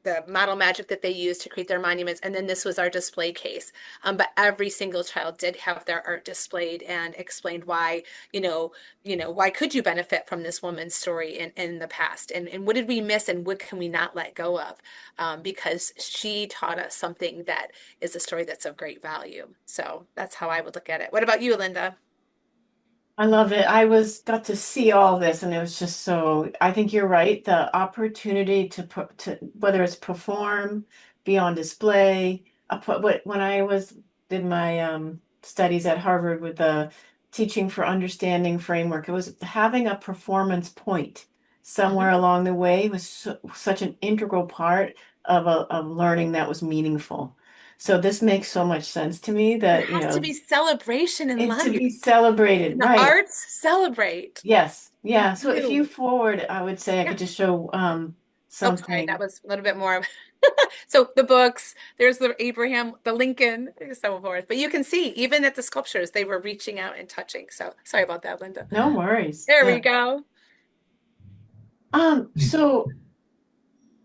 the model magic that they used to create their monuments, and then this was our display case. But every single child did have their art displayed and explained why, why could you benefit from this woman's story in the past, and what did we miss, and what can we not let go of, because she taught us something that is a story that's of great value. So that's how I would look at it. What about you, Linda? I love it. Got to see all this, and it was just so. I think you're right. The opportunity to put to whether it's perform, be on display. When I did my studies at Harvard with the Teaching for Understanding framework, it was having a performance point somewhere Mhm. along the way was such an integral part of learning that was meaningful. So this makes so much sense to me There that, has to be celebration in it's to life. be celebrated, And the right? arts celebrate. Yes. Yeah. So if you You. forward, I would say I Yeah. could just show Oh, sorry, that something. was a little bit more. So the books, there's the Abraham, the Lincoln, and so forth. But you can see, even at the sculptures, they were reaching out and touching. So sorry about that, Linda. No worries. There we Yeah. go. So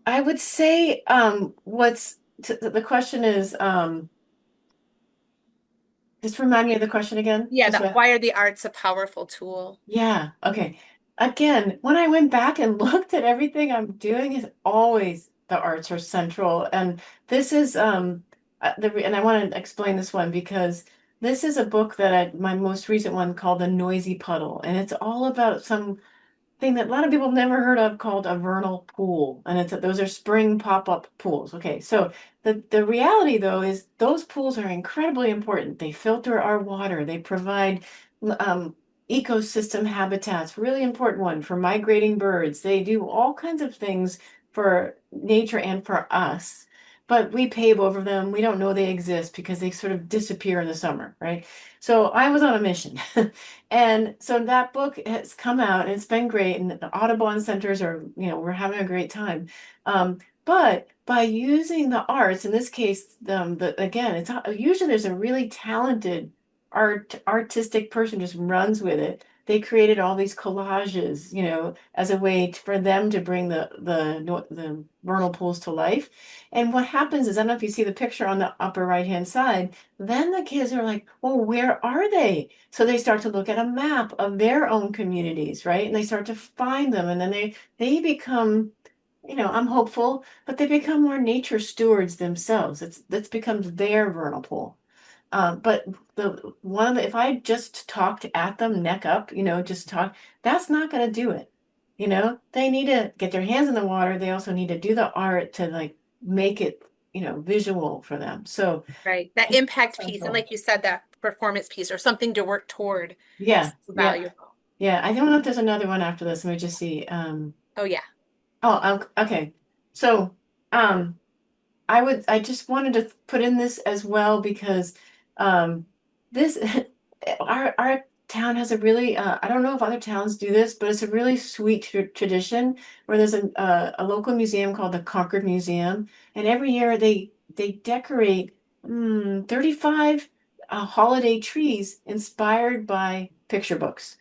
I would say the question is just remind me of the question again. Yeah, Just that what why are the arts a powerful tool? Yeah, okay. Again, when I went back and looked at everything I'm doing, is always the arts are central. And this is and I want to explain this one because this is a book that my most recent one called The Noisy Puddle, and it's all about some thing that a lot of people have never heard of called a vernal pool. And those are spring pop-up pools. Okay, so the reality though is those pools are incredibly important. They filter our water, they provide um, ecosystem habitats, really important one for migrating birds. They do all kinds of things for nature and for us. But we pave over them. We don't know they exist because they sort of disappear in the summer, right? So I was on a mission. And so that book has come out and it's been great. And the Audubon centers are, we're having a great time. But by using the arts, in this case, again, it's usually there's a really talented artistic person just runs with it. They created all these collages, as a way for them to bring the vernal pools to life. And what happens is, I don't know if you see the picture on the upper right hand side, then the kids are like, well, where are they? So they start to look at a map of their own communities, right? And they start to find them, and then they become, I'm hopeful, but they become more nature stewards themselves. That's becomes their vernal pool. But if I just talked at them neck up, just talk, that's not going to do it. They need to get their hands in the water. They also need to do the art to like make it, visual for them. So Right. That it's impact piece. And central. like you said, that performance piece or something to work toward is Yeah, yeah, valuable. yeah. I don't know if there's another one after this. Let me just see. Oh, yeah. Okay. So, um, I just wanted to put in this as well because, um, this, our town has a really, I don't know if other towns do this, but it's a really sweet tradition where there's a local museum called the Concord Museum, and every year they decorate 35 holiday trees inspired by picture books.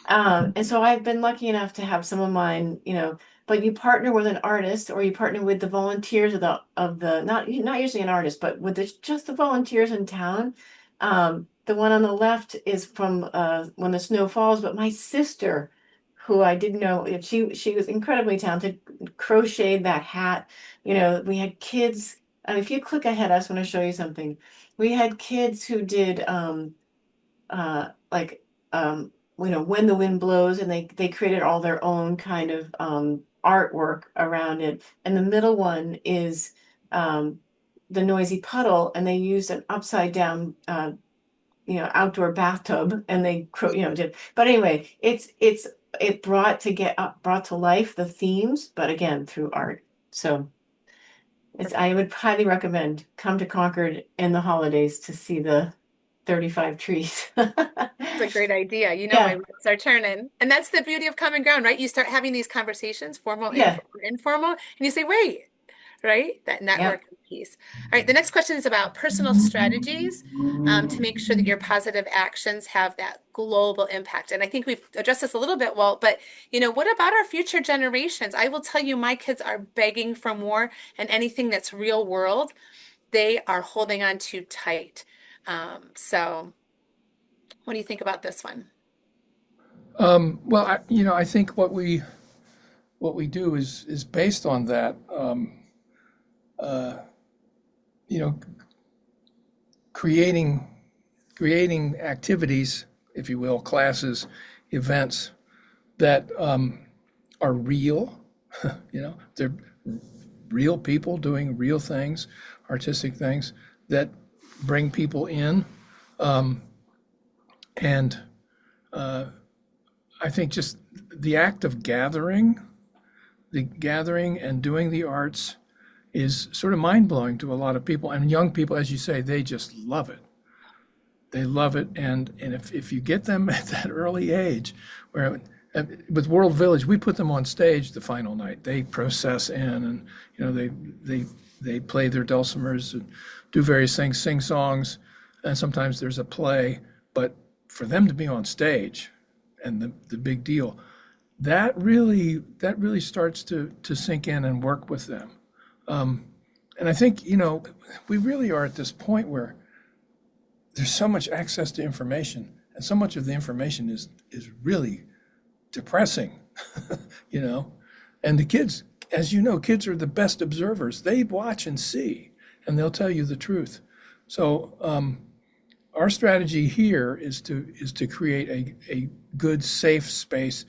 And so I've been lucky enough to have some of mine, but you partner with an artist or you partner with the volunteers of the not usually an artist, but with just the volunteers in town. The one on the left is from When the Snow Falls, but my sister, who I didn't know, she was incredibly talented, crocheted that hat. We had kids. If you click ahead, I just want to show you something. We had kids who did like When the Wind Blows, and they created all their own kind of artwork around it. And the middle one is um the Noisy Puddle, and they used an upside down outdoor bathtub, and did. But anyway, it brought to life the themes, but again through art. So I would highly recommend come to Concord in the holidays to see the 35 trees. It's a great idea. My Yeah, wheels are turning. And that's the beauty of common ground, right? You start having these conversations, formal, yeah, informal, and you say, wait, right? That yeah, network. piece. All right, the next question is about personal strategies to make sure that your positive actions have that global impact. And I think we've addressed this a little bit, Walt, but what about our future generations? I will tell you, my kids are begging for more, and anything that's real world, they are holding on too tight. So what do you think about this one? Well, I think what we do is based on that. You know, creating activities, if you will, classes, events that are real. They're real people doing real things, artistic things that bring people in, and I think just the act of gathering and doing the arts is sort of mind blowing to a lot of people. And young people, as you say, they just love it. They love it. And if you get them at that early age, where with World Village, we put them on stage the final night. They process in, and they play their dulcimers and do various things, sing songs, and sometimes there's a play. But for them to be on stage, and the big deal, that really starts to sink in and work with them. And I think, we really are at this point where there's so much access to information, and so much of the information is really depressing, And the kids, as you know, kids are the best observers. They watch and see, and they'll tell you the truth. So our strategy here is to create a good, safe space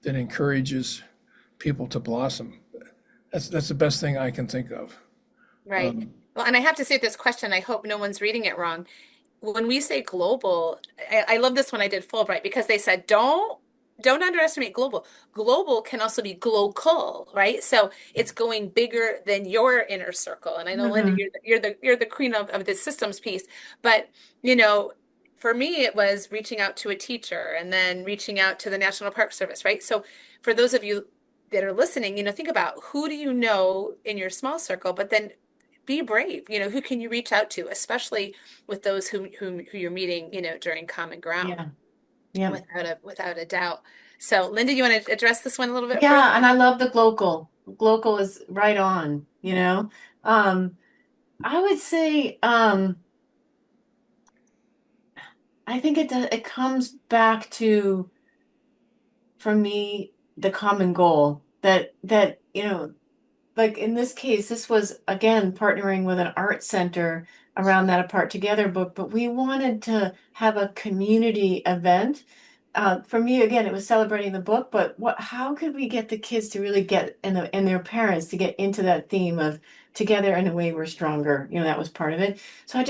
that encourages people to blossom. That's the best thing I can think of. Right. Well, and I have to say this question, I hope no one's reading it wrong. When we say global, I love this when I did Fulbright, because they said don't underestimate global. Global can also be glocal, right? So it's going bigger than your inner circle. And I know, Linda, you're the queen of this systems piece, but for me, it was reaching out to a teacher and then reaching out to the National Park Service, right? So for those of you that are listening, think about who do you know in your small circle, but then be brave. Who can you reach out to, especially with those who you're meeting, during Common Ground, Yeah. Yeah. without a doubt. So, Linda, you want to address this one a little bit further? Yeah, and I love the glocal. Glocal is right on. I would say, I think it comes back to, for me, the common goal that like in this case, this was again partnering with an art center around that Apart Together book, but we wanted to have a community event. For me, again, it was celebrating the book, but how could we get the kids to really get and their parents to get into that theme of together in a way we're stronger? That was part of it. So I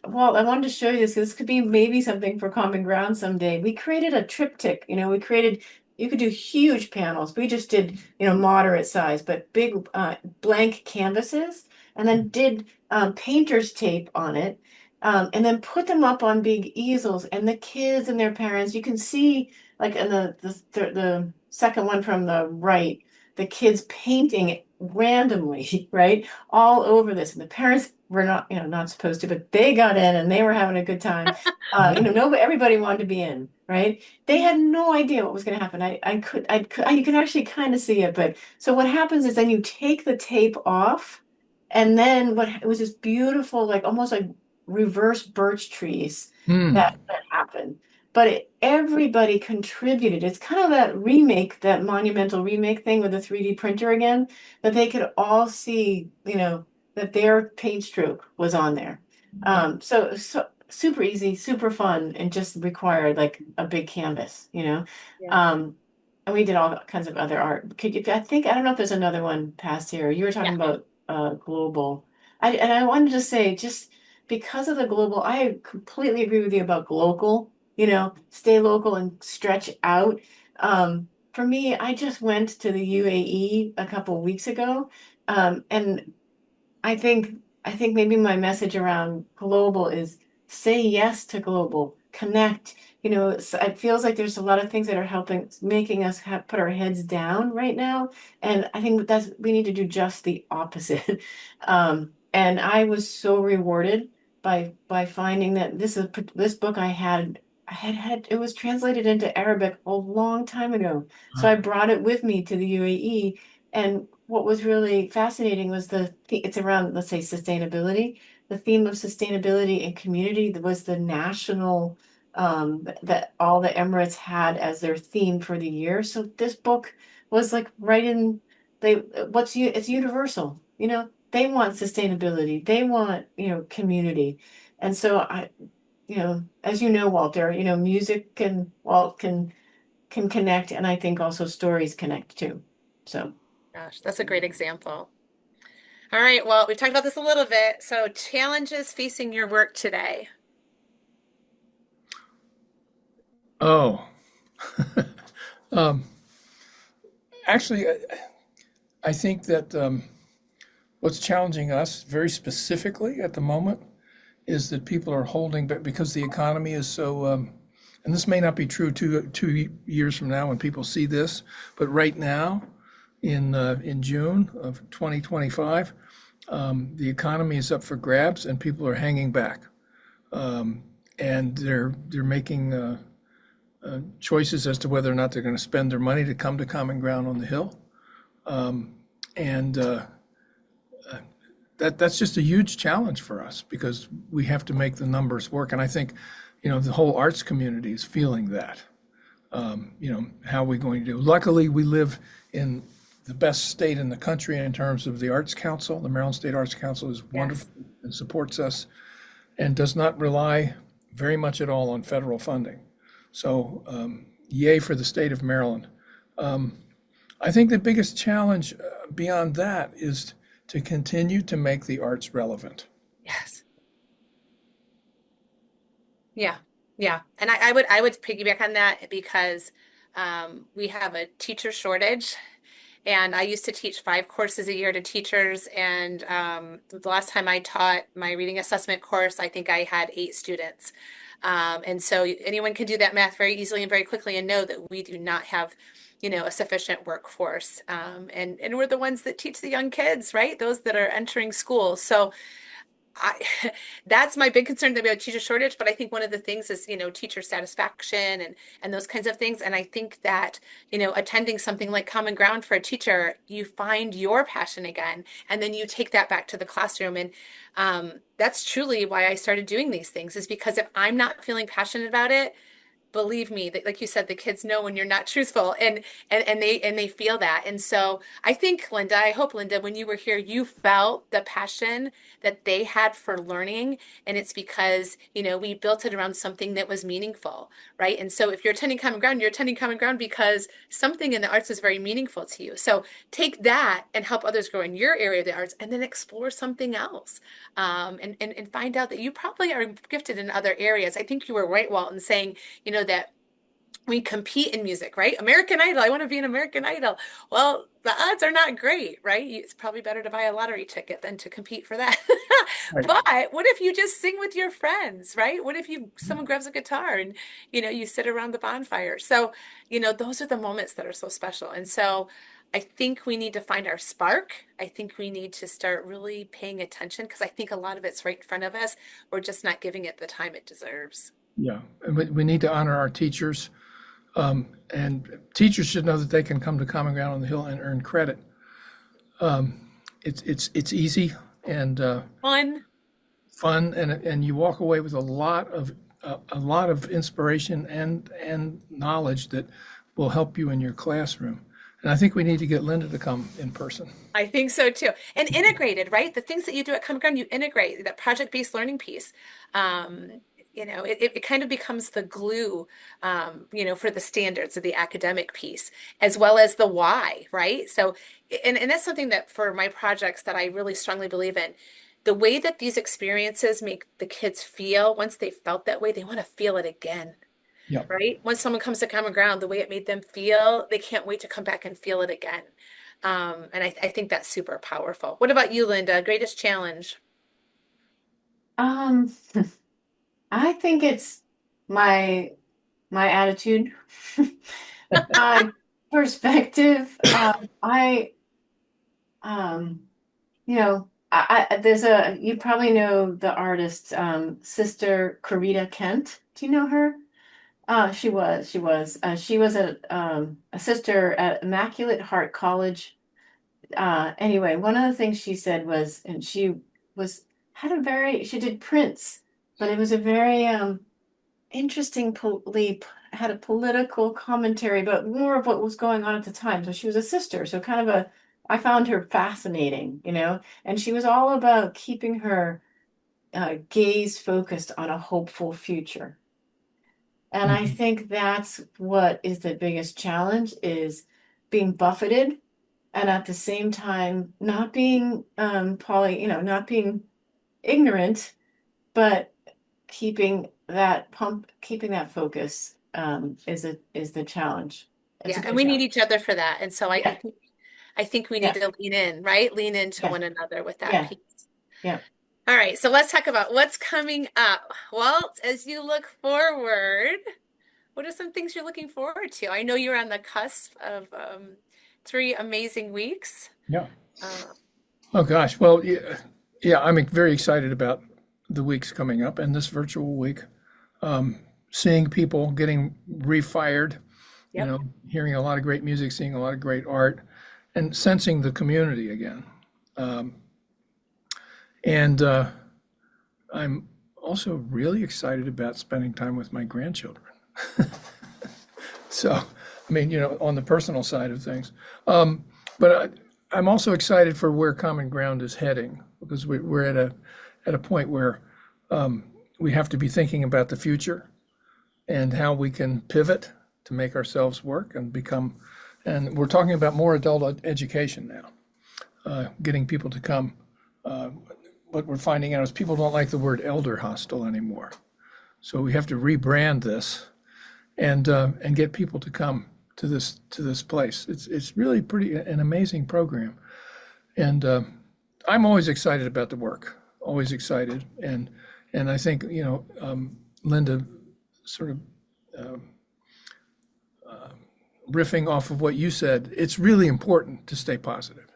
wanted to show you this. This could be maybe something for Common Ground someday. We created a triptych. You could do huge panels. We just did, moderate size, but big blank canvases, and then did painter's tape on it, and then put them up on big easels. And the kids and their parents, you can see, like in the second one from the right, the kids painting randomly, right, all over this. And the parents were not supposed to, but they got in and they were having a good time. Nobody, everybody wanted to be in, right? They had no idea what was going to happen. You can actually kind of see it, but so what happens is then you take the tape off, and then it was this beautiful, like almost like reverse birch trees that happened. But everybody contributed. It's kind of that monumental remake thing with the 3D printer again, that they could all see, that their paint stroke was on there. So super easy, super fun, and just required like a big canvas. Yeah. And we did all kinds of other art. I don't know if there's another one past here. You were talking about global. I wanted to say, just because of the global, I completely agree with you about local. Stay local and stretch out. For me, I just went to the UAE a couple weeks ago, and I think maybe my message around global is say yes to global, connect. It feels like there's a lot of things that are making us put our heads down right now, and I think we need to do just the opposite. And I was so rewarded by finding that this book I had it was translated into Arabic a long time ago. So I brought it with me to the UAE. And what was really fascinating was it's around, let's say, sustainability. The theme of sustainability and community was the national that all the Emirates had as their theme for the year. So this book was like right in it's universal, they want sustainability, they want, community. And so as you know, Walter, music and Walt can connect, and I think also stories connect too. So Gosh, that's a great example. All right, well, we've talked about this a little bit. So, challenges facing your work today. Oh, um, actually, I think that what's challenging us very specifically at the moment is that people are holding back because the economy is so, and this may not be true two years from now when people see this, but right now, in June of 2025, the economy is up for grabs and people are hanging back, and they're making choices as to whether or not they're going to spend their money to come to Common Ground on the Hill, and that's just a huge challenge for us because we have to make the numbers work. And I think, the whole arts community is feeling that. How are we going to do? Luckily, we live in the best state in the country in terms of the Arts Council. The Maryland State Arts Council is wonderful and supports us and does not rely very much at all on federal funding. So, yay for the state of Maryland. I think the biggest challenge beyond that is to continue to make the arts relevant. Yes. Yeah. Yeah. And I would piggyback on that because we have a teacher shortage. And I used to teach 5 courses a year to teachers. And the last time I taught my reading assessment course, I think I had 8 students. And so anyone can do that math very easily and very quickly and know that we do not have, a sufficient workforce. And we're the ones that teach the young kids, right? Those that are entering school. So I, that's my big concern about teacher shortage. But I think one of the things is, teacher satisfaction and those kinds of things. And I think that, attending something like Common Ground for a teacher, you find your passion again, and then you take that back to the classroom. And that's truly why I started doing these things, is because if I'm not feeling passionate about it, believe me, that, like you said, the kids know when you're not truthful, and they feel that. And so I think, Linda, I hope, Linda, when you were here, you felt the passion that they had for learning. And it's because, we built it around something that was meaningful, right? And so if you're attending Common Ground, you're attending Common Ground because something in the arts is very meaningful to you. So take that and help others grow in your area of the arts, and then explore something else, and find out that you probably are gifted in other areas. I think you were right, Walt, in saying, that we compete in music, right? American Idol, I want to be an American Idol. Well, the odds are not great, right? It's probably better to buy a lottery ticket than to compete for that. Right. But what if you just sing with your friends, right? What if someone grabs a guitar and you sit around the bonfire? So, those are the moments that are so special. And so I think we need to find our spark. I think we need to start really paying attention, because I think a lot of it's right in front of us. We're just not giving it the time it deserves. Yeah, and we need to honor our teachers. And teachers should know that they can come to Common Ground on the Hill and earn credit. It's easy and Fun. fun, and you walk away with a lot of inspiration and knowledge that will help you in your classroom. And I think we need to get Linda to come in person. I think so too. And integrated, right? The things that you do at Common Ground, you integrate that project-based learning piece. It kind of becomes the glue, for the standards of the academic piece, as well as the why, right? So, and that's something that for my projects that I really strongly believe in. The way that these experiences make the kids feel, once they felt that way, they want to feel it again, Yeah. right? Once someone comes to Common Ground, the way it made them feel, they can't wait to come back and feel it again. And I think that's super powerful. What about you, Linda? Greatest challenge? um I think it's my my attitude, my perspective. I um you know there's you probably know the artist, Sister Corita Kent. Do you know her? She was a sister at Immaculate Heart College. Anyway, one of the things she said was, and was she did Prince, but it was a very interesting had a political commentary about more of what was going on at the time. So she was a sister, so kind of I found her fascinating, and she was all about keeping her gaze focused on a hopeful future. And I Mhm. think that's what is the biggest challenge, is being buffeted and at the same time not being not being ignorant, but keeping that focus is the challenge. It's a Yeah, and good we need challenge. each other for that. And so Yeah, I think we need yeah, to lean in, right? Lean into yeah, one another with that yeah, piece. yeah. All right, so let's talk about what's coming up. Walt, as you look forward, what are some things you're looking forward to? I know you're on the cusp of 3 amazing weeks. Yeah. Uh, Oh gosh. Well, yeah, yeah, I'm very excited about the weeks coming up and this virtual week. Um, Seeing people getting refired, yep. hearing a lot of great music, seeing a lot of great art, and sensing the community again. Um, and I'm also really excited about spending time with my grandchildren. So, I mean, on the personal side of things. But I'm also excited for where Common Ground is heading because we're at a point where we have to be thinking about the future and how we can pivot to make ourselves work and become. And we're talking about more adult education now, getting people to come. Uh, what we're finding out is people don't like the word elder hostel anymore. So we have to rebrand this and get people to come to this place. It's really pretty an amazing program, and I'm always excited about the work. Always excited, and I think Linda sort of riffing off of what you said. It's really important to stay positive.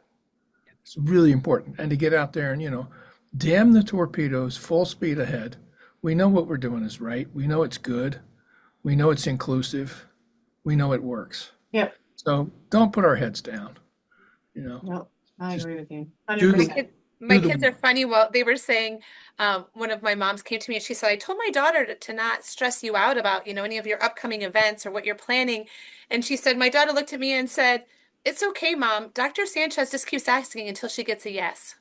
It's really important, and to get out there and damn the torpedoes, full speed ahead. We know what we're doing is right. We know it's good. We know it's inclusive. We know it works. Yep. So don't put our heads down. You know, No, I just agree with you. do My 100%. kids, my do the kids are work. funny. Well, they were saying, one of my moms came to me and she said, I told my daughter to not stress you out about, any of your upcoming events or what you're planning. And she said, my daughter looked at me and said, it's okay, Mom. Dr. Sanchez just keeps asking until she gets a yes.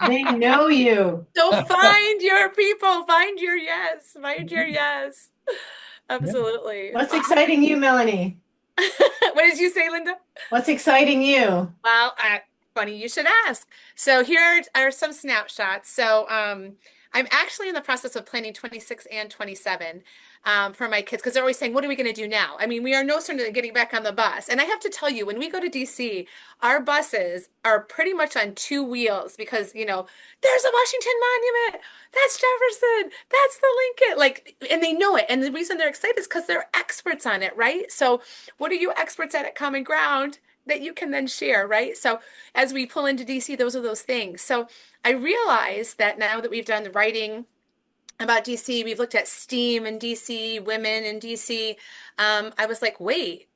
They know you. So find your people, find your yes, find your yes. Yeah. Absolutely. What's exciting you, Melanie? What did you say, Linda? What's exciting you? Well, funny you should ask. So here are some snapshots. So I'm actually in the process of planning 26 and 27 for my kids because they're always saying, what are we going to do now? I mean, we are no sooner than getting back on the bus. And I have to tell you, when we go to DC, our buses are pretty much on 2 wheels because, there's a Washington Monument. That's Jefferson. That's the Lincoln. Like, and they know it. And the reason they're excited is because they're experts on it, right? So what are you experts at Common Ground that you can then share, right? So as we pull into DC, those are those things. So I realized that now that we've done the writing about DC, we've looked at STEAM in DC, women in DC. I was like, wait,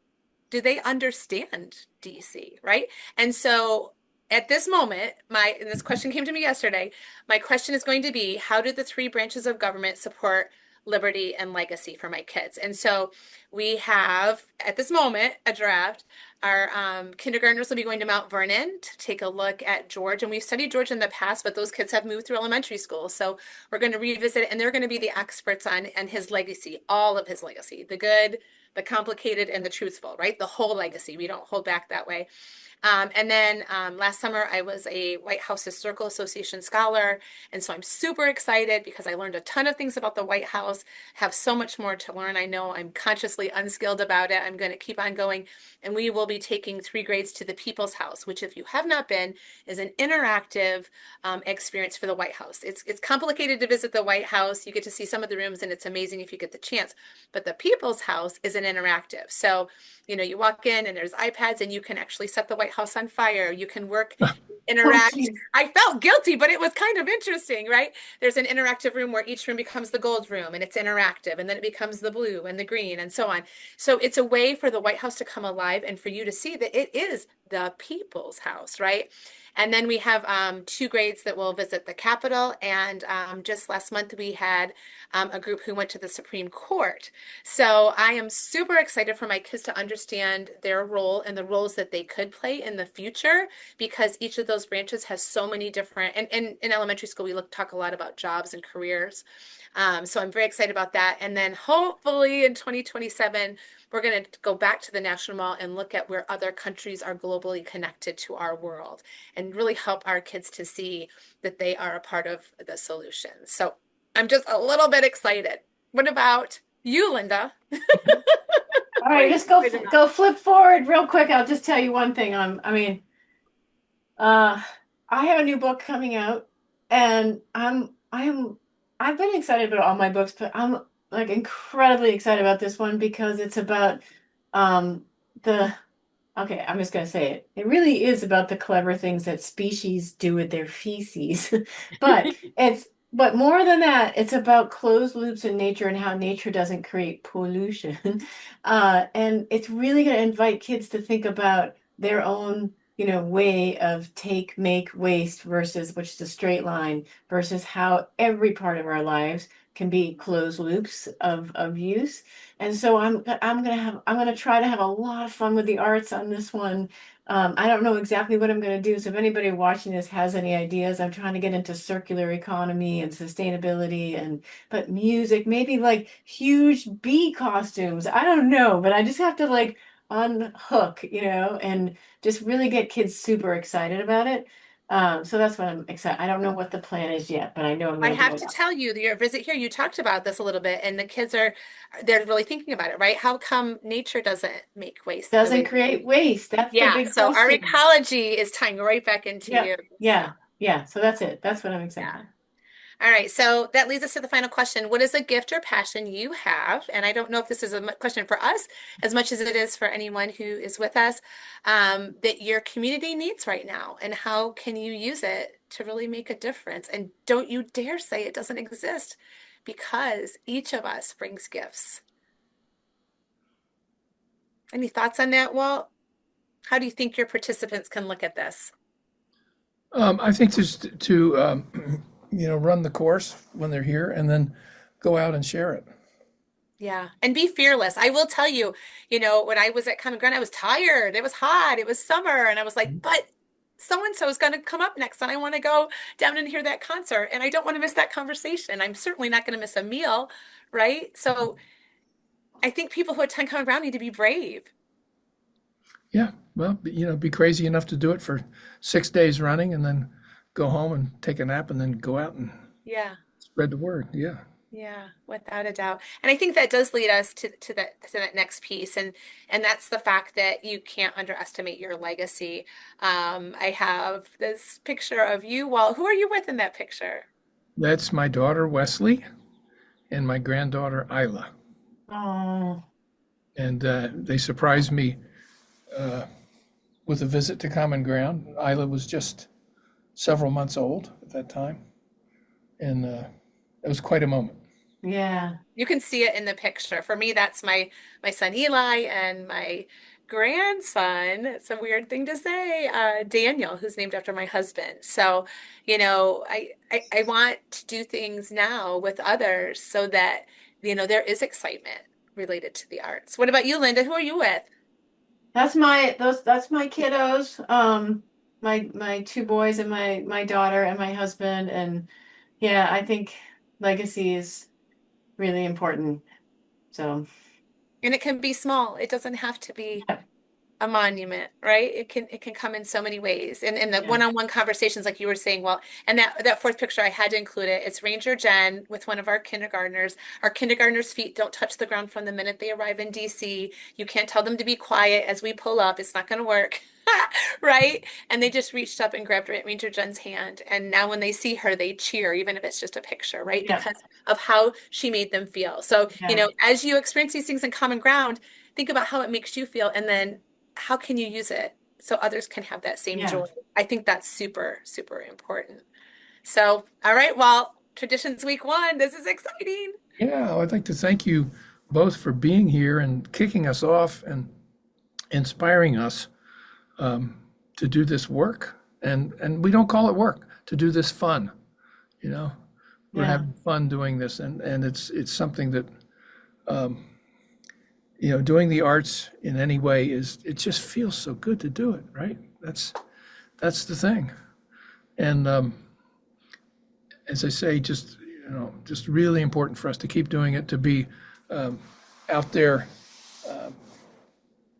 do they understand DC, right? And so at this moment, and this question came to me yesterday, my question is going to be, how do the 3 branches of government support liberty and legacy for my kids? And so we have, at this moment, a draft. Our kindergartners will be going to Mount Vernon to take a look at George. And we've studied George in the past, but those kids have moved through elementary school. So we're going to revisit it, and they're going to be the experts on his legacy, all of his legacy, the good, the complicated, and the truthful, right? The whole legacy. We don't hold back that way. And then last summer, I was a White House Historical Association scholar. And so I'm super excited because I learned a ton of things about the White House, have so much more to learn. I know I'm consciously unskilled about it. I'm going to keep on going. And we will be taking 3 grades to the People's House, which, if you have not been, is an interactive experience for the White House. It's complicated to visit the White House. You get to see some of the rooms, and it's amazing if you get the chance. But the People's House is an interactive. So, you walk in and there's iPads, and you can actually set the White House on fire. You can work, Oh, interact. geez. I felt guilty, but it was kind of interesting, right? There's an interactive room where each room becomes the gold room and it's interactive, and then it becomes the blue and the green and so on. So it's a way for the White House to come alive and for you to see that it is the people's house, right? And then we have two grades that will visit the Capitol. And just last month, we had a group who went to the Supreme Court. So I am super excited for my kids to understand their role and the roles that they could play in the future, because each of those branches has so many different, and in elementary school, we talk a lot about jobs and careers. So I'm very excited about that. And then hopefully in 2027, we're going to go back to the National Mall and look at where other countries are globally connected to our world and really help our kids to see that they are a part of the solution. So I'm just a little bit excited. What about you, Linda? All right, just go flip forward real quick. I'll just tell you one thing. Uh, I have a new book coming out, and I've been excited about all my books, but I'm like incredibly excited about this one because it's about um the okay, I'm just gonna say it. It really is about the clever things that species do with their feces. But more than that, it's about closed loops in nature and how nature doesn't create pollution. And it's really gonna invite kids to think about their own, way of take, make, waste versus which is a straight line versus how every part of our lives can be closed loops of use. And so I'm gonna try to have a lot of fun with the arts on this one. I don't know exactly what I'm gonna do. So if anybody watching this has any ideas, I'm trying to get into circular economy and sustainability and but music, maybe like huge bee costumes. I don't know, but I just have to like unhook, and just really get kids super excited about it. So that's what I'm excited. I don't know what the plan is yet, but I know I'm I gonna do have a to lot. tell you, your visit here, you talked about this a little bit, and the kids they're really thinking about it, right? How come nature doesn't make waste the Doesn't way create waste. That's the Yeah, big so our question. ecology is tying right back into Yep. you. So, Yeah. Yeah. So that's it. That's what I'm excited yeah. about. All right, so that leads us to the final question. What is a gift or passion you have? And I don't know if this is a question for us as much as it is for anyone who is with us, that your community needs right now, and how can you use it to really make a difference? And don't you dare say it doesn't exist, because each of us brings gifts. Any thoughts on that, Walt? How do you think your participants can look at this? I think just to run the course when they're here, and then go out and share it. Yeah, and be fearless. I will tell you, when I was at Common Ground, I was tired. It was hot. It was summer. And I was like, but so and so is going to come up next, and I want to go down and hear that concert. And I don't want to miss that conversation. I'm certainly not going to miss a meal, right? So I think people who attend Common Ground need to be brave. Yeah, well, be crazy enough to do it for 6 days running, and then go home and take a nap, and then go out and Yeah. spread the word. Yeah. Yeah, without a doubt. And I think that does lead us to that next piece, and that's the fact that you can't underestimate your legacy. I have this picture of you, Walt. Who are you with in that picture? That's my daughter Wesley and my granddaughter Isla, Oh, and they surprised me uh, with a visit to Common Ground. Isla was just several months old at that time, and it was quite a moment. yeah. You can see it in the picture. For me, that's my son Eli, and my grandson. It's a weird thing to say, Daniel, who's named after my husband. So, I want to do things now with others so that there is excitement related to the arts. What about you, Linda? Who are you with? That's my kiddos. My two boys and my daughter and my husband. And yeah, I think legacy is really important. So And it can be small. It doesn't have to be yeah, a monument, right? It can come in so many ways. And the yeah. one-on-one conversations, like you were saying, well, and that fourth picture, I had to include it. It's Ranger Jen with one of our kindergartners. Our kindergartners' feet don't touch the ground from the minute they arrive in DC. You can't tell them to be quiet as we pull up. It's not going to work. Right? And they just reached up and grabbed Ranger Jen's hand. And now when they see her, they cheer, even if it's just a picture, right? Yeah, Because of how she made them feel. So, yeah. as you experience these things in common ground, think about how it makes you feel, and then how can you use it so others can have that same Yeah. joy. I think that's super, super important. So, all right, well, Traditions Week 1, this is exciting. Yeah, I'd like to thank you both for being here and kicking us off and inspiring us to do this work. And we don't call it work, to do this fun. You know, we're Yeah. having fun doing this, and it's something that you know, doing the arts in any way it just feels so good to do it, right? That's the thing. And as I say, just you know, just really important for us to keep doing it, to be out there,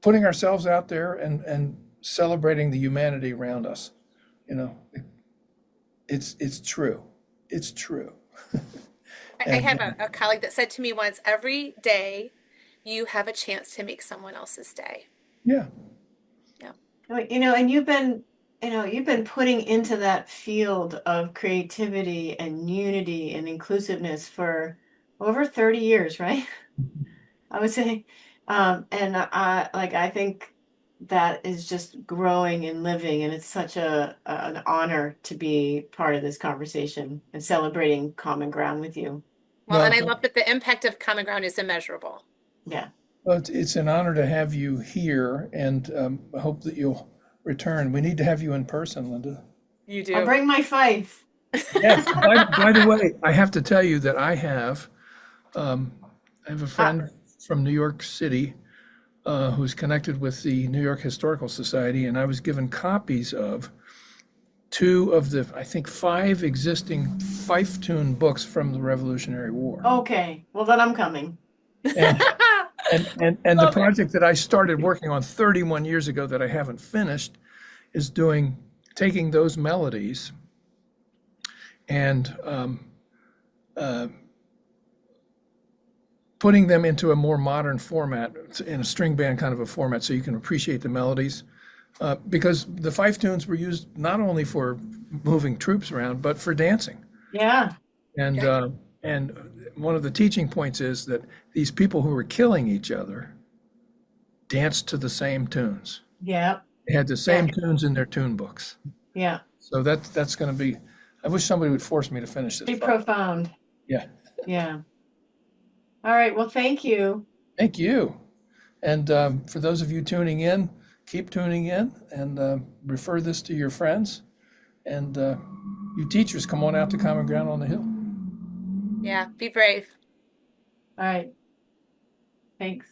putting ourselves out there and celebrating the humanity around us. You know, it's true. It's true. I have And a colleague that said to me once, every day you have a chance to make someone else's day. yeah, Yeah. And you've been putting into that field of creativity and unity and inclusiveness for over 30 years, right? I would say. And I think that is just growing and living, and it's such an honor to be part of this conversation and celebrating common ground with you. Well, and well, I love that the impact of Common Ground is immeasurable. Yeah. well, it's an honor to have you here, and I hope that you'll return. We need to have you in person, Linda. You I'll do. bring my fife. Yes. By the way, I have to tell you that I have a friend from New York City who's connected with the New York Historical Society, and I was given copies of two of the, I think, five existing fife tune books from the Revolutionary War. Okay. Well, then I'm coming. And and the Love it. project that I started working on 31 years ago that I haven't finished is taking those melodies and putting them into a more modern format, in a string band kind of a format, so you can appreciate the melodies. Because the fife tunes were used not only for moving troops around, but for dancing. Yeah. And and one of the teaching points is that these people who were killing each other danced to the same tunes. Yeah. They had the same tunes in their tune books. Yeah. So that's going to be. I wish somebody would force me to finish this Pretty project. profound. Yeah. Yeah. All right. Well, thank you. Thank you. And for those of you tuning in, keep tuning in and refer this to your friends. And you teachers, come on out to Common Ground on the Hill. Yeah, be brave. All right. Thanks.